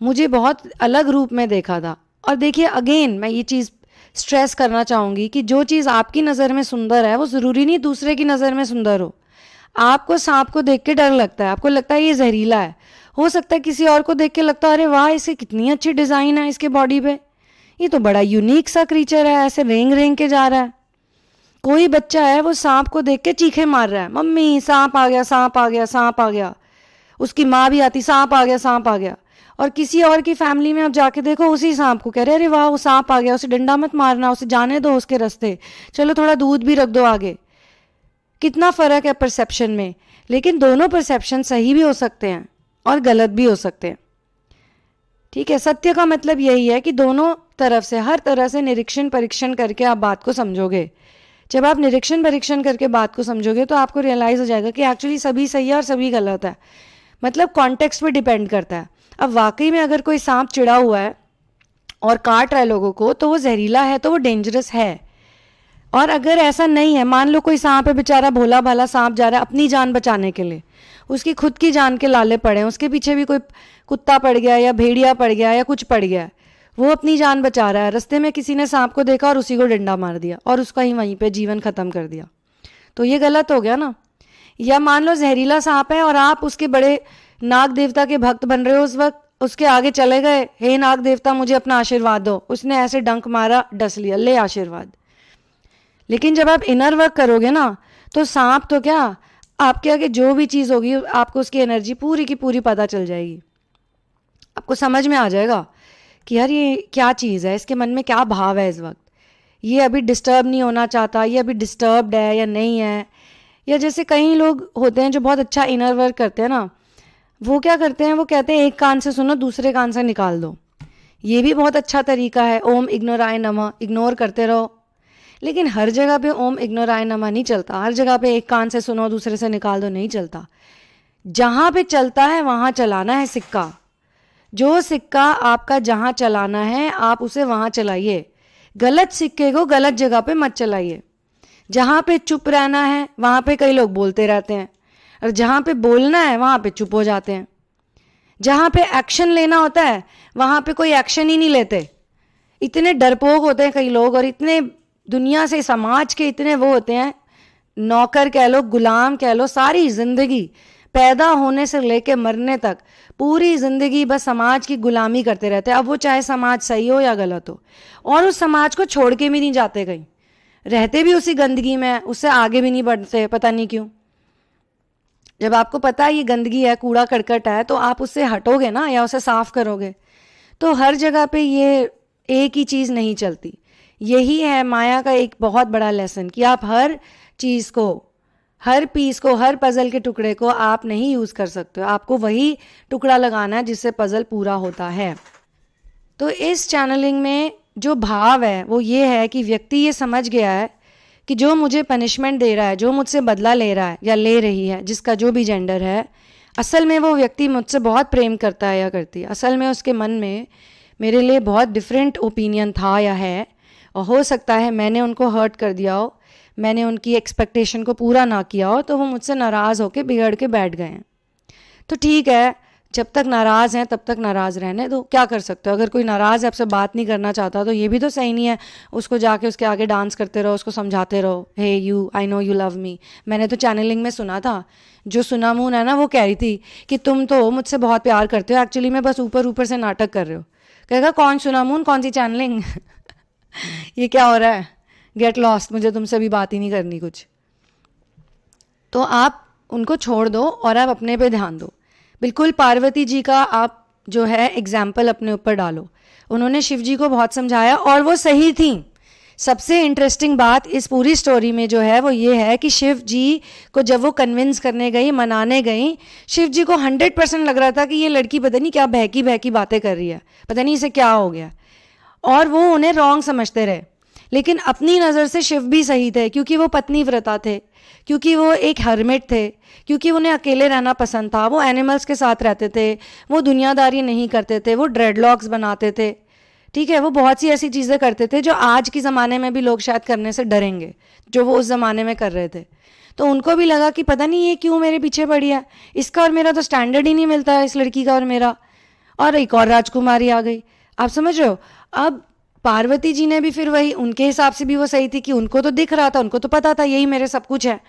मुझे बहुत अलग रूप में देखा था। और देखिए अगेन मैं ये चीज़ स्ट्रेस करना चाहूँगी कि जो चीज़ आपकी नज़र में सुंदर है वो ज़रूरी नहीं दूसरे की नज़र में सुंदर हो। आपको सांप को देख के डर लगता है, आपको लगता है ये जहरीला है, हो सकता है किसी और को देख के लगता है अरे वाह इसकी कितनी अच्छी डिज़ाइन है इसके बॉडी पे, ये तो बड़ा यूनिक सा क्रीचर है, ऐसे रेंग रेंग के जा रहा है। कोई बच्चा है वो सांप को देख के चीखे मार रहा है, मम्मी सांप आ गया, सांप आ गया, सांप आ गया। उसकी माँ भी आती, सांप आ गया, सांप आ गया। और किसी और की फैमिली में आप जाके देखो, उसी सांप को कह रहे अरे वाह वो सांप आ गया, उसे डंडा मत मारना, उसे जाने दो उसके रास्ते, चलो थोड़ा दूध भी रख दो आगे। कितना फ़र्क है परसेप्शन में। लेकिन दोनों परसेप्शन सही भी हो सकते हैं और गलत भी हो सकते हैं। ठीक है, सत्य का मतलब यही है कि दोनों तरफ से, हर तरह से निरीक्षण परीक्षण करके आप बात को समझोगे। जब आप निरीक्षण परीक्षण करके बात को समझोगे तो आपको रियलाइज़ हो जाएगा कि एक्चुअली सभी सही है और सभी गलत है। मतलब कॉन्टेक्स्ट पे डिपेंड करता है। अब वाकई में अगर कोई सांप चिड़ा हुआ है और काट रहा है लोगों को तो वो जहरीला है, तो वो डेंजरस है। और अगर ऐसा नहीं है, मान लो कोई सांप है, बेचारा भोला भाला सांप जा रहा है अपनी जान बचाने के लिए, उसकी खुद की जान के लाले पड़े हैं, उसके पीछे भी कोई कुत्ता पड़ गया या भेड़िया पड़ गया या कुछ पड़ गया, वो अपनी जान बचा रहा है, रास्ते में किसी ने सांप को देखा और उसी को डंडा मार दिया और उसका ही वहीं पे जीवन खत्म कर दिया, तो ये गलत हो गया ना। या मान लो जहरीला सांप है और आप उसके बड़े नाग देवता के भक्त बन रहे हो, उस वक्त उसके आगे चले गए, हे नाग देवता मुझे अपना आशीर्वाद दो, उसने ऐसे डंक मारा, डस लिया, ले आशीर्वाद। लेकिन जब आप इनर वर्क करोगे ना तो सांप तो क्या, आपके आगे जो भी चीज़ होगी आपको उसकी एनर्जी पूरी की पूरी पता चल जाएगी। आपको समझ में आ जाएगा कि यार ये क्या चीज़ है, इसके मन में क्या भाव है इस वक्त, ये अभी डिस्टर्ब नहीं होना चाहता, ये अभी डिस्टर्ब्ड है या नहीं है। या जैसे कई लोग होते हैं जो बहुत अच्छा इनर वर्क करते हैं ना, वो क्या करते हैं, वो कहते हैं एक कान से सुनो दूसरे कान से निकाल दो। ये भी बहुत अच्छा तरीका है, ओम इग्नोराय नमः, इग्नोर करते रहो। लेकिन हर जगह पे ओम इग्नोराय नमः नहीं चलता, हर जगह पे एक कान से सुनो दूसरे से निकाल दो नहीं चलता। जहाँ पे चलता है वहाँ चलाना है सिक्का। जो सिक्का आपका जहाँ चलाना है आप उसे वहाँ चलाइए, गलत सिक्के को गलत जगह पे मत चलाइए। जहाँ पे चुप रहना है वहाँ पे कई लोग बोलते रहते हैं, और जहाँ पे बोलना है वहाँ पे चुप हो जाते हैं। जहाँ पे एक्शन लेना होता है वहाँ पे कोई एक्शन ही नहीं लेते। इतने डरपोक होते हैं कई लोग, और इतने दुनिया से, समाज के इतने वो होते हैं, नौकर कह लो, गुलाम कह लो, सारी जिंदगी पैदा होने से लेके मरने तक पूरी जिंदगी बस समाज की गुलामी करते रहते हैं। अब वो चाहे समाज सही हो या गलत हो, और उस समाज को छोड़ के भी नहीं जाते, कहीं रहते भी उसी गंदगी में, उससे आगे भी नहीं बढ़ते, पता नहीं क्यों। जब आपको पता है ये गंदगी है, कूड़ा करकट है, तो आप उससे हटोगे ना या उसे साफ करोगे। तो हर जगह पे ये एक ही चीज़ नहीं चलती। यही है माया का एक बहुत बड़ा लेसन कि आप हर चीज़ को, हर पीस को, हर पजल के टुकड़े को आप नहीं यूज़ कर सकते हो। आपको वही टुकड़ा लगाना है जिससे पजल पूरा होता है। तो इस चैनलिंग में जो भाव है वो ये है कि व्यक्ति ये समझ गया है कि जो मुझे पनिशमेंट दे रहा है, जो मुझसे बदला ले रहा है या ले रही है, जिसका जो भी जेंडर है, असल में वो व्यक्ति मुझसे बहुत प्रेम करता है या करती है। असल में उसके मन में मेरे लिए बहुत डिफरेंट ओपिनियन था या है, और हो सकता है मैंने उनको हर्ट कर दिया हो, मैंने उनकी एक्सपेक्टेशन को पूरा ना किया हो, तो वो मुझसे नाराज़ होकर बिगड़ के बैठ गए हैं। तो ठीक है, जब तक नाराज़ हैं तब तक नाराज़ रहने दो, क्या कर सकते हो। अगर कोई नाराज़ है, आपसे बात नहीं करना चाहता, तो ये भी तो सही नहीं है उसको जाके उसके आगे डांस करते रहो, उसको समझाते रहो, hey you, I know you love me. मैंने तो चैनलिंग में सुना था, जो सुना मून है ना, वो कह रही थी कि तुम तो मुझसे बहुत प्यार करते हो, एक्चुअली में बस ऊपर ऊपर से नाटक कर रहे हो। कहेगा कौन सुना मून, कौन सी चैनलिंग ये क्या हो रहा है, गेट लॉस्ट, मुझे तुमसे भी बात ही नहीं करनी कुछ। तो आप उनको छोड़ दो और आप अपने पे ध्यान दो। बिल्कुल पार्वती जी का आप जो है एग्जाम्पल अपने ऊपर डालो। उन्होंने शिव जी को बहुत समझाया और वो सही थी। सबसे इंटरेस्टिंग बात इस पूरी स्टोरी में जो है वो ये है कि शिव जी को जब वो कन्विंस करने गई, मनाने गई, शिव जी को 100% लग रहा था कि ये लड़की पता नहीं क्या बहकी बहकी बातें कर रही है, पता नहीं इसे क्या हो गया, और वो उन्हें रॉन्ग समझते रहे। लेकिन अपनी नज़र से शिव भी सही थे, क्योंकि वो पत्नी व्रता थे, क्योंकि वो एक हर्मिट थे, क्योंकि उन्हें अकेले रहना पसंद था, वो एनिमल्स के साथ रहते थे, वो दुनियादारी नहीं करते थे, वो ड्रेडलॉक्स बनाते थे, ठीक है, वो बहुत सी ऐसी चीज़ें करते थे जो आज के ज़माने में भी लोग शायद करने से डरेंगे, जो वो उस ज़माने में कर रहे थे। तो उनको भी लगा कि पता नहीं ये क्यों मेरे पीछे पड़ी है, इसका और मेरा तो स्टैंडर्ड ही नहीं मिलता है, इस लड़की का और मेरा। और एक और राजकुमारी आ गई, आप समझ रहे हो। अब पार्वती जी ने भी फिर वही, उनके हिसाब से भी वो सही थी कि उनको तो दिख रहा था, उनको तो पता था यही मेरे सब कुछ है।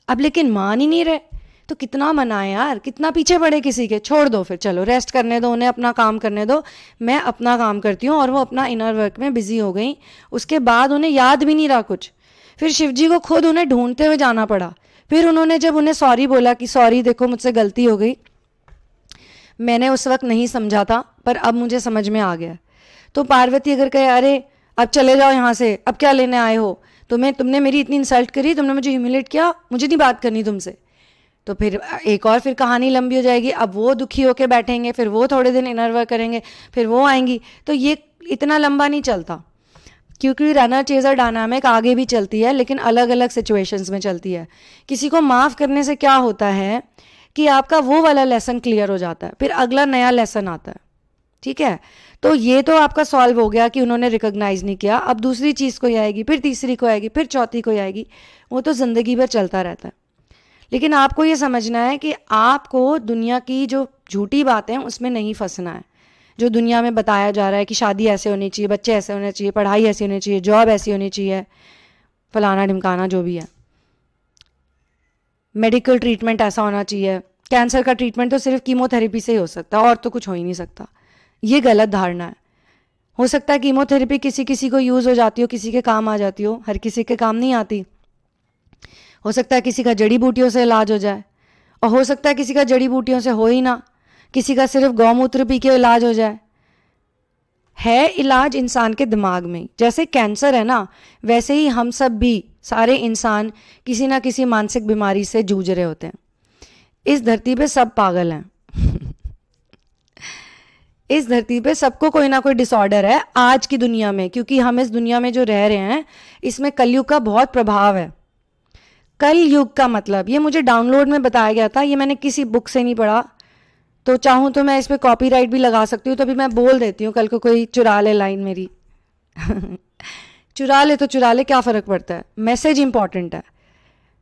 अब लेकिन मान ही नहीं रहे, तो कितना मनाए यार, कितना पीछे पड़े किसी के। छोड़ दो फिर, चलो रेस्ट करने दो उन्हें, अपना काम करने दो, मैं अपना काम करती हूँ। और वो अपना इनर वर्क में बिजी हो गई। उसके बाद उन्हें याद भी नहीं रहा कुछ। फिर शिव जी को खुद उन्हें ढूंढते हुए जाना पड़ा। फिर उन्होंने जब उन्हें सॉरी बोला कि सॉरी देखो मुझसे गलती हो गई, मैंने उस वक्त नहीं समझा था पर अब मुझे समझ में आ गया। तो पार्वती अगर कहे अरे अब चले जाओ यहाँ से, अब क्या लेने आए हो, तुमने मेरी इतनी इंसल्ट करी, तुमने मुझे ह्यूमिलेट किया, मुझे नहीं बात करनी तुमसे, तो फिर एक और फिर कहानी लंबी हो जाएगी। अब वो दुखी होके बैठेंगे, फिर वो थोड़े दिन इनर वर्क करेंगे, फिर वो आएंगी, तो ये इतना लंबा नहीं चलता। क्योंकि रनर चेजर डायनामिक आगे भी चलती है, लेकिन अलग अलग सिचुएशंस में चलती है। किसी को माफ़ करने से क्या होता है कि आपका वो वाला लेसन क्लियर हो जाता है, फिर अगला नया लेसन आता है। ठीक है, तो ये तो आपका सॉल्व हो गया कि उन्होंने रिकॉग्नाइज नहीं किया। अब दूसरी चीज़ को आएगी, फिर तीसरी को आएगी, फिर चौथी को आएगी, वो तो ज़िंदगी भर चलता रहता है। लेकिन आपको ये समझना है कि आपको दुनिया की जो झूठी बातें हैं उसमें नहीं फंसना है। जो दुनिया में बताया जा रहा है कि शादी ऐसे होनी चाहिए, बच्चे ऐसे होने चाहिए, पढ़ाई ऐसी होनी चाहिए, जॉब ऐसी होनी चाहिए, फलाना ढिमकाना जो भी है, मेडिकल ट्रीटमेंट ऐसा होना चाहिए, कैंसर का ट्रीटमेंट तो सिर्फ कीमोथेरेपी से ही हो सकता है और तो कुछ हो ही नहीं सकता, ये गलत धारणा है। हो सकता है कीमोथेरेपी किसी किसी को यूज़ हो जाती हो, किसी के काम आ जाती हो, हर किसी के काम नहीं आती। हो सकता है किसी का जड़ी बूटियों से इलाज हो जाए, और हो सकता है किसी का जड़ी बूटियों से हो ही ना, किसी का सिर्फ गौमूत्र पी के इलाज हो जाए। है इलाज इंसान के दिमाग में। जैसे कैंसर है ना, वैसे ही हम सब भी सारे इंसान किसी ना किसी मानसिक बीमारी से जूझ रहे होते हैं। इस धरती पे सब पागल हैं इस धरती पे सबको कोई ना कोई डिसऑर्डर है आज की दुनिया में, क्योंकि हम इस दुनिया में जो रह रहे हैं इसमें कलयुग का बहुत प्रभाव है। कल युग का मतलब, ये मुझे डाउनलोड में बताया गया था, ये मैंने किसी बुक से नहीं पढ़ा, तो चाहूँ तो मैं इस पर कॉपीराइट भी लगा सकती हूँ, तो अभी मैं बोल देती हूँ, कल को कोई चुरा ले लाइन मेरी चुरा ले तो चुरा ले, क्या फ़र्क पड़ता है, मैसेज इंपॉर्टेंट है।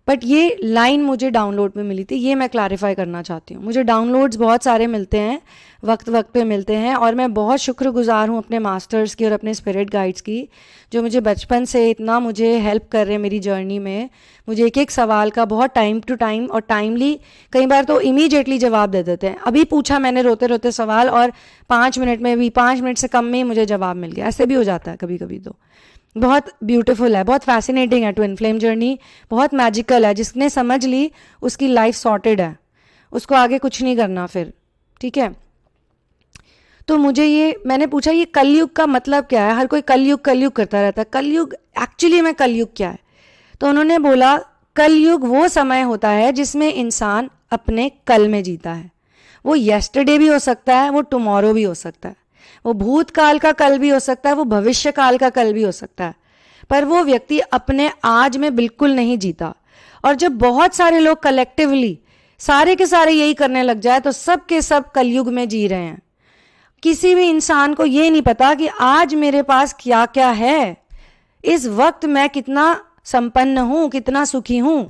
बट ये लाइन मुझे डाउनलोड में मिली थी, ये मैं क्लैरिफाई करना चाहती हूँ। मुझे डाउनलोड्स बहुत सारे मिलते हैं, वक्त वक्त पे मिलते हैं, और मैं बहुत शुक्रगुजार हूँ अपने मास्टर्स की और अपने स्पिरिट गाइड्स की, जो मुझे बचपन से इतना मुझे हेल्प कर रहे हैं मेरी जर्नी में। मुझे एक एक सवाल का बहुत टाइम टू टाइम और टाइमली, कई बार तो इमीडिएटली जवाब दे देते हैं। अभी पूछा मैंने रोते रोते सवाल, और 5 मिनट में भी, 5 मिनट से कम में ही मुझे जवाब मिल गया। ऐसे भी हो जाता है कभी कभी। तो बहुत ब्यूटीफुल है, बहुत फैसिनेटिंग है ट्विन फ्लेम जर्नी, बहुत मैजिकल है। जिसने समझ ली उसकी लाइफ सॉर्टेड है, उसको आगे कुछ नहीं करना फिर। ठीक है, तो मुझे ये, मैंने पूछा ये कलयुग का मतलब क्या है, हर कोई कलयुग कलयुग करता रहता है, कलयुग एक्चुअली में कलयुग क्या है। तो उन्होंने बोला कलयुग वो समय होता है जिसमें इंसान अपने कल में जीता है। वो येस्टरडे भी हो सकता है, वो टुमारो भी हो सकता है, वो भूतकाल का कल भी हो सकता है, वो भविष्य काल का कल भी हो सकता है, पर वो व्यक्ति अपने आज में बिल्कुल नहीं जीता। और जब बहुत सारे लोग कलेक्टिवली सारे के सारे यही करने लग जाए तो सब के सब कलयुग में जी रहे हैं। किसी भी इंसान को ये नहीं पता कि आज मेरे पास क्या क्या है, इस वक्त मैं कितना संपन्न हूं, कितना सुखी हूं,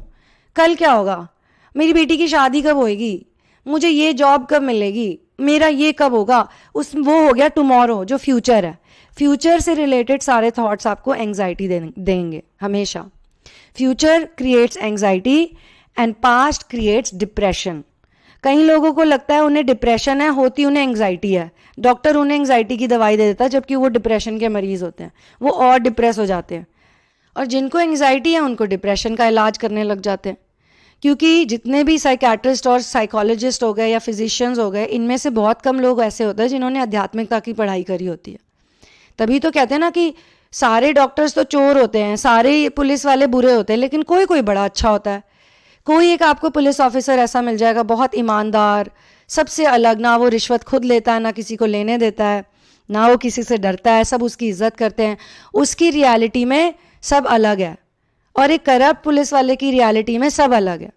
कल क्या होगा, मेरी बेटी की शादी कब होएगी, मुझे ये जॉब कब मिलेगी, मेरा ये कब होगा, वो हो गया टुमारो जो फ्यूचर है। फ्यूचर से रिलेटेड सारे थॉट्स आपको एंग्जाइटी देंगे हमेशा। Future creates anxiety and past creates depression. कई लोगों को लगता है उन्हें डिप्रेशन है, होती उन्हें एंग्जाइटी है, डॉक्टर उन्हें एंग्जाइटी की दवाई दे देता है, जबकि वो डिप्रेशन के मरीज होते हैं, वो और डिप्रेस हो जाते हैं। और जिनको एंग्जाइटी है उनको डिप्रेशन का इलाज करने लग जाते हैं। क्योंकि जितने भी साइकेट्रिस्ट और साइकोलॉजिस्ट हो गए या फिजिशियंस हो गए, इनमें से बहुत कम लोग ऐसे होते हैं जिन्होंने आध्यात्मिकता की पढ़ाई करी होती है। तभी तो कहते हैं ना कि सारे डॉक्टर्स तो चोर होते हैं, सारे पुलिस वाले बुरे होते हैं, लेकिन कोई कोई बड़ा अच्छा होता है। कोई एक आपको पुलिस ऑफिसर ऐसा मिल जाएगा, बहुत ईमानदार, सबसे अलग, ना वो रिश्वत खुद लेता है, ना किसी को लेने देता है, ना वो किसी से डरता है, सब उसकी इज्जत करते हैं, उसकी रियलिटी में सब अलग है। और एक करप्ट पुलिस वाले की रियलिटी में सब अलग है।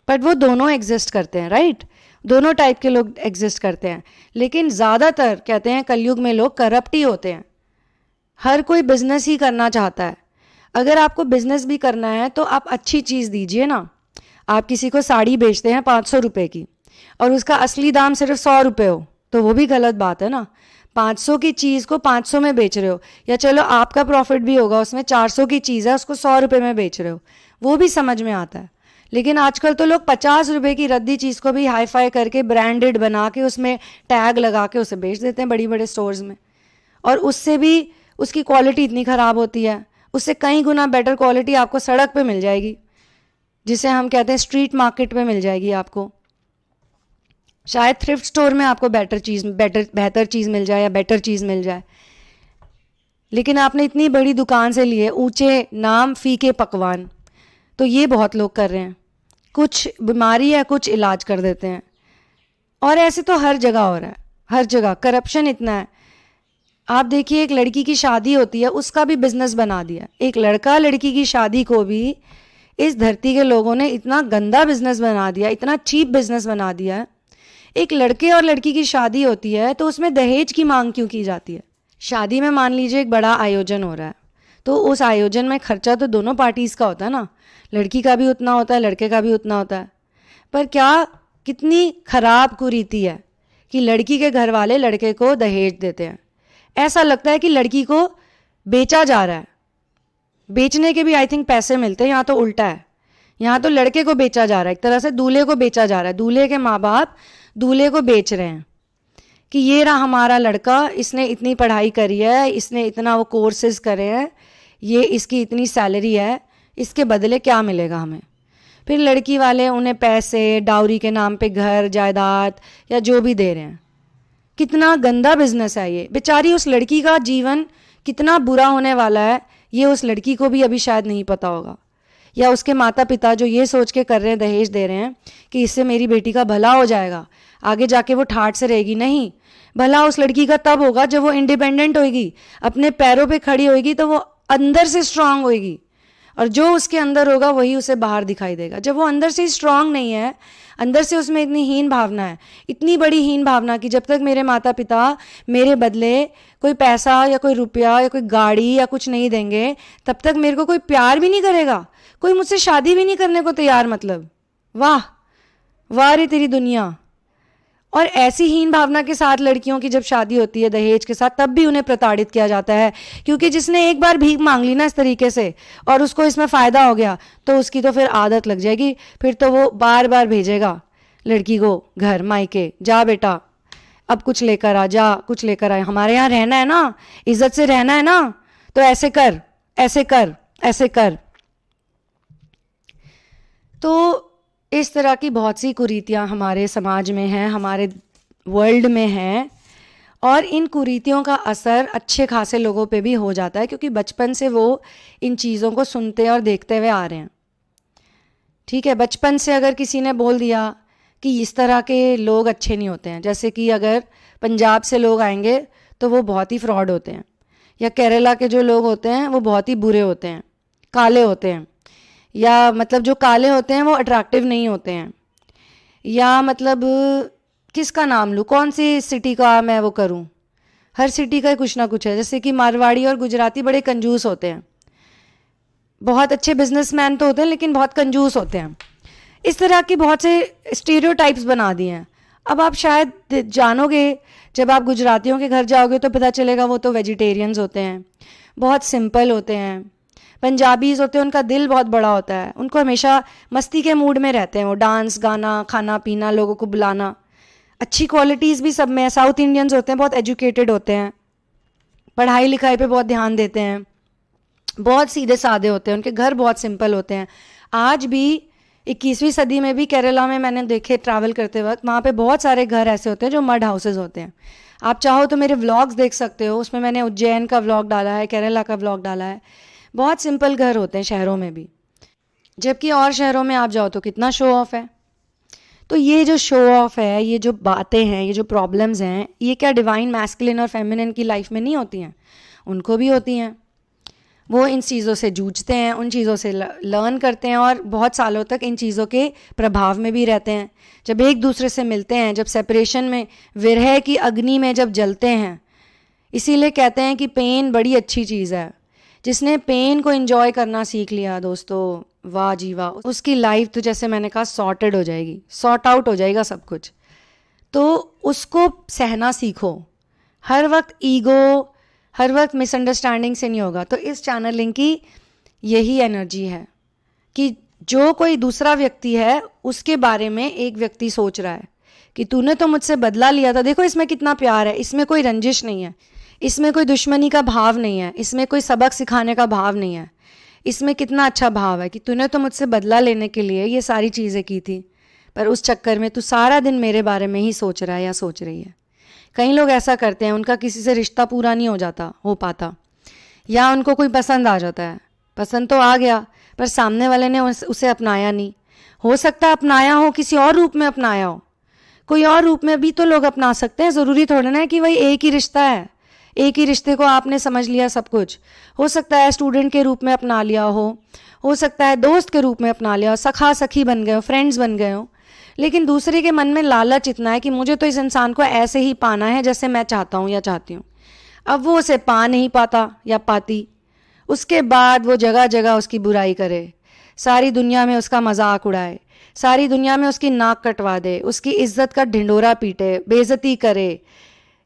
बट वो दोनों एग्जिस्ट करते हैं, राइट? दोनों टाइप के लोग एग्जिस्ट करते हैं, लेकिन ज़्यादातर कहते हैं कलयुग में लोग करप्ट ही होते हैं। हर कोई बिजनेस ही करना चाहता है। अगर आपको बिजनेस भी करना है तो आप अच्छी चीज़ दीजिए ना। आप किसी को साड़ी बेचते हैं 500 रुपये की और उसका असली दाम सिर्फ 100 रुपये हो, तो वो भी गलत बात है ना। 500 की चीज़ को 500 में बेच रहे हो, या चलो आपका प्रॉफिट भी होगा उसमें, 400 की चीज़ है उसको 100 रुपये में बेच रहे हो, वो भी समझ में आता है। लेकिन आजकल तो लोग 50 रुपये की रद्दी चीज़ को भी हाई फाई करके ब्रांडेड बना के उसमें टैग लगा के उसे बेच देते हैं बड़ी बड़े स्टोर्स में, और उससे भी उसकी क्वालिटी इतनी ख़राब होती है, उससे कई गुना बेटर क्वालिटी आपको सड़क पे मिल जाएगी, जिसे हम कहते हैं स्ट्रीट मार्केट में मिल जाएगी आपको। शायद थ्रिफ्ट स्टोर में आपको बेहतर चीज़ मिल जाए या बेटर चीज़ मिल जाए, लेकिन आपने इतनी बड़ी दुकान से लिए ऊंचे नाम फीके पकवान। तो ये बहुत लोग कर रहे हैं, कुछ बीमारी है कुछ इलाज कर देते हैं, और ऐसे तो हर जगह हो रहा है, हर जगह करप्शन इतना है। आप देखिए, एक लड़की की शादी होती है उसका भी बिजनेस बना दिया, एक लड़का लड़की की शादी को भी इस धरती के लोगों ने इतना गंदा बिजनेस बना दिया, इतना चीप बिजनेस बना दिया है। एक लड़के और लड़की की शादी होती है तो उसमें दहेज की मांग क्यों की जाती है? शादी में मान लीजिए एक बड़ा आयोजन हो रहा है, तो उस आयोजन में खर्चा तो दोनों पार्टीज़ का होता है ना, लड़की का भी उतना होता है, लड़के का भी उतना होता है। पर क्या कितनी खराब कुरीति है कि लड़की के घर वाले लड़के को दहेज देते हैं। ऐसा लगता है कि लड़की को बेचा जा रहा है, बेचने के भी आई थिंक पैसे मिलते हैं। यहाँ तो उल्टा है, यहाँ तो लड़के को बेचा जा रहा है, एक तरह से दूल्हे को बेचा जा रहा है। दूल्हे के माँ बाप दूल्हे को बेच रहे हैं कि ये रहा हमारा लड़का, इसने इतनी पढ़ाई करी है, इसने इतना वो कोर्सेज करे हैं, ये इसकी इतनी सैलरी है, इसके बदले क्या मिलेगा हमें। फिर लड़की वाले उन्हें पैसे डाउरी के नाम पे घर जायदाद या जो भी दे रहे हैं। कितना गंदा बिजनेस है ये। बेचारी उस लड़की का जीवन कितना बुरा होने वाला है ये उस लड़की को भी अभी शायद नहीं पता होगा, या उसके माता पिता जो ये सोच के कर रहे हैं, दहेज दे रहे हैं कि इससे मेरी बेटी का भला हो जाएगा, आगे जाके वो ठाठ से रहेगी। नहीं, भला उस लड़की का तब होगा जब वो इंडिपेंडेंट होगी, अपने पैरों पे खड़ी होगी, तो वो अंदर से स्ट्रांग होगी, और जो उसके अंदर होगा वही उसे बाहर दिखाई देगा। जब वो अंदर से स्ट्रांग नहीं है, अंदर से उसमें इतनी हीन भावना है, इतनी बड़ी हीन भावना कि जब तक मेरे माता पिता मेरे बदले कोई पैसा या कोई रुपया या कोई गाड़ी या कुछ नहीं देंगे, तब तक मेरे को कोई प्यार भी नहीं करेगा, कोई मुझसे शादी भी नहीं करने को तैयार। मतलब वाह वाह रे तेरी दुनिया। और ऐसी हीन भावना के साथ लड़कियों की जब शादी होती है दहेज के साथ, तब भी उन्हें प्रताड़ित किया जाता है, क्योंकि जिसने एक बार भीख मांग ली ना इस तरीके से और उसको इसमें फ़ायदा हो गया, तो उसकी तो फिर आदत लग जाएगी, फिर तो वो बार बार भेजेगा लड़की को घर मायके, जा बेटा अब कुछ लेकर आ, जा कुछ लेकर आ, हमारे यहाँ रहना है ना, इज्जत से रहना है ना, तो ऐसे कर ऐसे कर ऐसे कर। तो इस तरह की बहुत सी कुरीतियाँ हमारे समाज में हैं, हमारे वर्ल्ड में हैं, और इन कुरीतियों का असर अच्छे खासे लोगों पे भी हो जाता है, क्योंकि बचपन से वो इन चीज़ों को सुनते और देखते हुए आ रहे हैं। ठीक है, बचपन से अगर किसी ने बोल दिया कि इस तरह के लोग अच्छे नहीं होते हैं, जैसे कि अगर पंजाब से लोग आएंगे तो वो बहुत ही फ्रॉड होते हैं, या केरला के जो लोग होते हैं वो बहुत ही बुरे होते हैं, काले होते हैं, या मतलब जो काले होते हैं वो अट्रैक्टिव नहीं होते हैं, या मतलब किसका नाम लूँ, कौन सी सिटी का मैं वो करूँ, हर सिटी का कुछ ना कुछ है। जैसे कि मारवाड़ी और गुजराती बड़े कंजूस होते हैं, बहुत अच्छे बिजनेसमैन तो होते हैं लेकिन बहुत कंजूस होते हैं। इस तरह की बहुत से स्टीरियोटाइप्स बना दिए हैं। अब आप शायद जानोगे, जब आप गुजरातियों के घर जाओगे तो पता चलेगा वो तो वेजिटेरियंस होते हैं, बहुत सिंपल होते हैं। पंजाबीज़ होते हैं, उनका दिल बहुत बड़ा होता है, उनको हमेशा मस्ती के मूड में रहते हैं, वो डांस गाना खाना पीना लोगों को बुलाना, अच्छी क्वालिटीज़ भी सब में है। साउथ इंडियंस होते हैं, बहुत एजुकेटेड होते हैं, पढ़ाई लिखाई पे बहुत ध्यान देते हैं, बहुत सीधे साधे होते हैं, उनके घर बहुत सिंपल होते हैं। आज भी 21वीं सदी में भी केरला में मैंने देखे ट्रैवल करते वक्त, वहाँ पे बहुत सारे घर ऐसे होते हैं जो मड हाउसेज होते हैं। आप चाहो तो मेरे व्लॉग्स देख सकते हो, उसमें मैंने उज्जैन का व्लॉग डाला है, केरला का व्लॉग डाला है। बहुत सिंपल घर होते हैं शहरों में भी, जबकि और शहरों में आप जाओ तो कितना शो ऑफ है। तो ये जो शो ऑफ है, ये जो बातें हैं, ये जो प्रॉब्लम्स हैं, ये क्या डिवाइन मैस्कुलिन और फेमिनिन की लाइफ में नहीं होती हैं? उनको भी होती हैं। वो इन चीज़ों से जूझते हैं, उन चीज़ों से लर्न करते हैं, और बहुत सालों तक इन चीज़ों के प्रभाव में भी रहते हैं। जब एक दूसरे से मिलते हैं, जब सेपरेशन में, विरह की अग्नि में जब जलते हैं, इसीलिए कहते हैं कि पेन बड़ी अच्छी चीज़ है। जिसने पेन को एंजॉय करना सीख लिया दोस्तों, वाह जी वाह, उसकी लाइफ तो जैसे मैंने कहा सॉर्टेड हो जाएगी, सॉर्ट आउट हो जाएगा सब कुछ। तो उसको सहना सीखो, हर वक्त ईगो, हर वक्त मिसअंडरस्टैंडिंग से नहीं होगा। तो इस चैनलिंग की यही एनर्जी है कि जो कोई दूसरा व्यक्ति है उसके बारे में एक व्यक्ति सोच रहा है कि तूने तो मुझसे बदला लिया था, देखो इसमें कितना प्यार है, इसमें कोई रंजिश नहीं है, इसमें कोई दुश्मनी का भाव नहीं है, इसमें कोई सबक सिखाने का भाव नहीं है, इसमें कितना अच्छा भाव है कि तूने तो मुझसे बदला लेने के लिए ये सारी चीज़ें की थी, पर उस चक्कर में तू सारा दिन मेरे बारे में ही सोच रहा है या सोच रही है। कई लोग ऐसा करते हैं, उनका किसी से रिश्ता पूरा नहीं हो पाता, या उनको कोई पसंद आ जाता है, पसंद तो आ गया पर सामने वाले ने उसे अपनाया नहीं। हो सकता है अपनाया हो, किसी और रूप में अपनाया हो, कोई और रूप में भी तो लोग अपना सकते हैं। ज़रूरी थोड़ा ना है कि वही एक ही रिश्ता है, एक ही रिश्ते को आपने समझ लिया सब कुछ। हो सकता है स्टूडेंट के रूप में अपना लिया हो सकता है दोस्त के रूप में अपना लिया हो, सखा सखी बन गए हो, फ्रेंड्स बन गए हो, लेकिन दूसरे के मन में लालच इतना है कि मुझे तो इस इंसान को ऐसे ही पाना है जैसे मैं चाहता हूँ या चाहती हूँ। अब वो उसे पा नहीं पाता या पाती, उसके बाद वो जगह जगह उसकी बुराई करे, सारी दुनिया में उसका मजाक उड़ाए, सारी दुनिया में उसकी नाक कटवा दे, उसकी इज्जत का ढिंडोरा पीटे, बेइज्जती करे,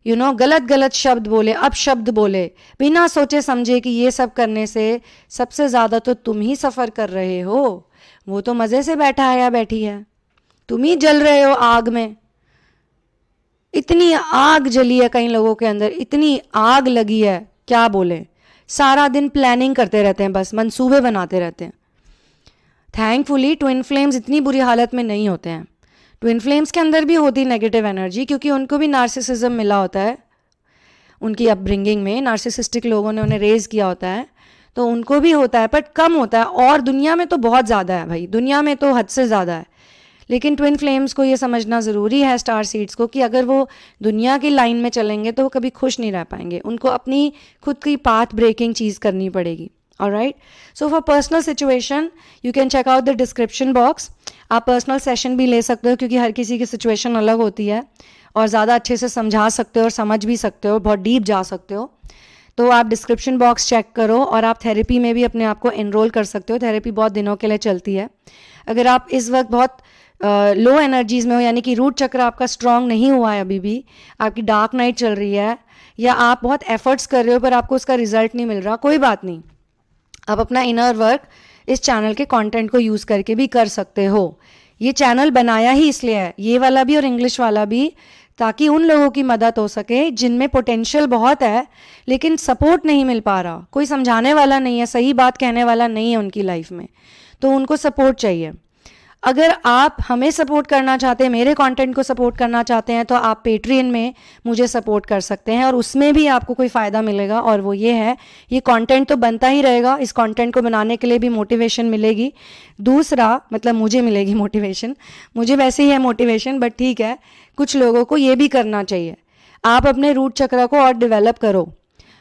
गलत गलत शब्द बोले, अपशब्द बोले, बिना सोचे समझे कि ये सब करने से सबसे ज़्यादा तो तुम ही सफ़र कर रहे हो, वो तो मज़े से बैठा है या बैठी है, तुम ही जल रहे हो आग में। इतनी आग जली है कई लोगों के अंदर, इतनी आग लगी है, क्या बोले, सारा दिन प्लानिंग करते रहते हैं, बस मंसूबे बनाते रहते हैं। थैंकफुली ट्विन फ्लेम्स इतनी बुरी हालत में नहीं होते हैं। ट्विन फ्लेम्स के अंदर भी होती नेगेटिव एनर्जी, क्योंकि उनको भी नार्सिसिज्म मिला होता है, उनकी अपब्रिंगिंग में नार्सिसिस्टिक लोगों ने उन्हें रेज किया होता है, तो उनको भी होता है, बट कम होता है। और दुनिया में तो बहुत ज़्यादा है भाई, दुनिया में तो हद से ज़्यादा है। लेकिन ट्विन फ्लेम्स को ये समझना ज़रूरी है, स्टार सीड्स को, कि अगर वो दुनिया की लाइन में चलेंगे तो वो कभी खुश नहीं रह पाएंगे, उनको अपनी खुद की पाथ ब्रेकिंग चीज़ करनी पड़ेगी। Alright, so for personal situation you can check out the description box. आप पर्सनल सेशन भी ले सकते हो, क्योंकि हर किसी की सिचुएशन अलग होती है और ज़्यादा अच्छे से समझा सकते हो और समझ भी सकते हो, बहुत डीप जा सकते हो। तो आप डिस्क्रिप्शन बॉक्स चेक करो, और आप थेरेपी में भी अपने आप को एनरोल कर सकते हो। थेरेपी बहुत दिनों के लिए चलती है। अगर आप इस वक्त बहुत लो एनर्जीज़ में हो, यानी कि रूट चक्र आपका स्ट्रांग नहीं हुआ है अभी भी, आपकी डार्क नाइट चल रही है, या आप बहुत एफर्ट्स कर रहे हो पर आपको उसका रिजल्ट नहीं मिल रहा, कोई बात नहीं, आप अपना इनर वर्क इस चैनल के कंटेंट को यूज़ करके भी कर सकते हो। ये चैनल बनाया ही इसलिए है, ये वाला भी और इंग्लिश वाला भी, ताकि उन लोगों की मदद हो सके जिनमें पोटेंशियल बहुत है लेकिन सपोर्ट नहीं मिल पा रहा, कोई समझाने वाला नहीं है, सही बात कहने वाला नहीं है उनकी लाइफ में, तो उनको सपोर्ट चाहिए। अगर आप हमें सपोर्ट करना चाहते हैं, मेरे कंटेंट को सपोर्ट करना चाहते हैं, तो आप पेट्रियन में मुझे सपोर्ट कर सकते हैं, और उसमें भी आपको कोई फ़ायदा मिलेगा, और वो ये है, ये कंटेंट तो बनता ही रहेगा, इस कंटेंट को बनाने के लिए भी मोटिवेशन मिलेगी। दूसरा मतलब मुझे मिलेगी मोटिवेशन, मुझे वैसे ही है मोटिवेशन, बट ठीक है, कुछ लोगों को ये भी करना चाहिए। आप अपने रूट चक्र को और डेवलप करो,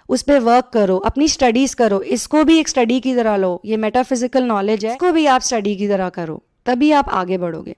उस पर वर्क करो, अपनी स्टडीज़ करो, इसको भी एक स्टडी की तरह लो, ये मेटाफिजिकल नॉलेज है, इसको भी आप स्टडी की तरह करो, तभी आप आगे बढ़ोगे।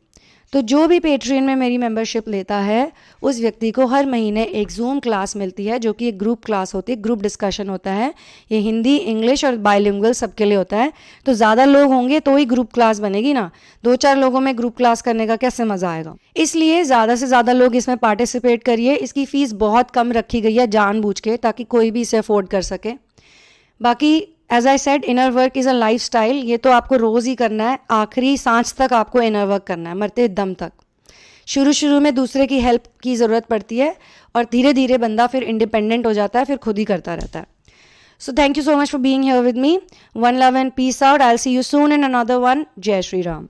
तो जो भी पेट्रियन में मेरी मेंबरशिप लेता है उस व्यक्ति को हर महीने एक जूम क्लास मिलती है, जो कि एक ग्रुप क्लास होती है, ग्रुप डिस्कशन होता है। ये हिंदी, इंग्लिश और बाइलिंगुअल सबके लिए होता है। तो ज़्यादा लोग होंगे तो ही ग्रुप क्लास बनेगी ना, 2-4 लोगों में ग्रुप क्लास करने का कैसे मज़ा आएगा। इसलिए ज़्यादा से ज़्यादा लोग इसमें पार्टिसिपेट करिए। इसकी फ़ीस बहुत कम रखी गई है जानबूझ के, ताकि कोई भी इसे अफोर्ड कर सके। बाकी as I said, inner work is a lifestyle, ये तो आपको रोज़ ही करना है, आखिरी सांस तक आपको इनर वर्क करना है, मरते दम तक। शुरू में दूसरे की हेल्प की ज़रूरत पड़ती है, और धीरे धीरे बंदा फिर इंडिपेंडेंट हो जाता है, फिर खुद ही करता रहता है। So thank you so much for being here with me. One love and peace out. I will see you soon in another one. जय श्री राम।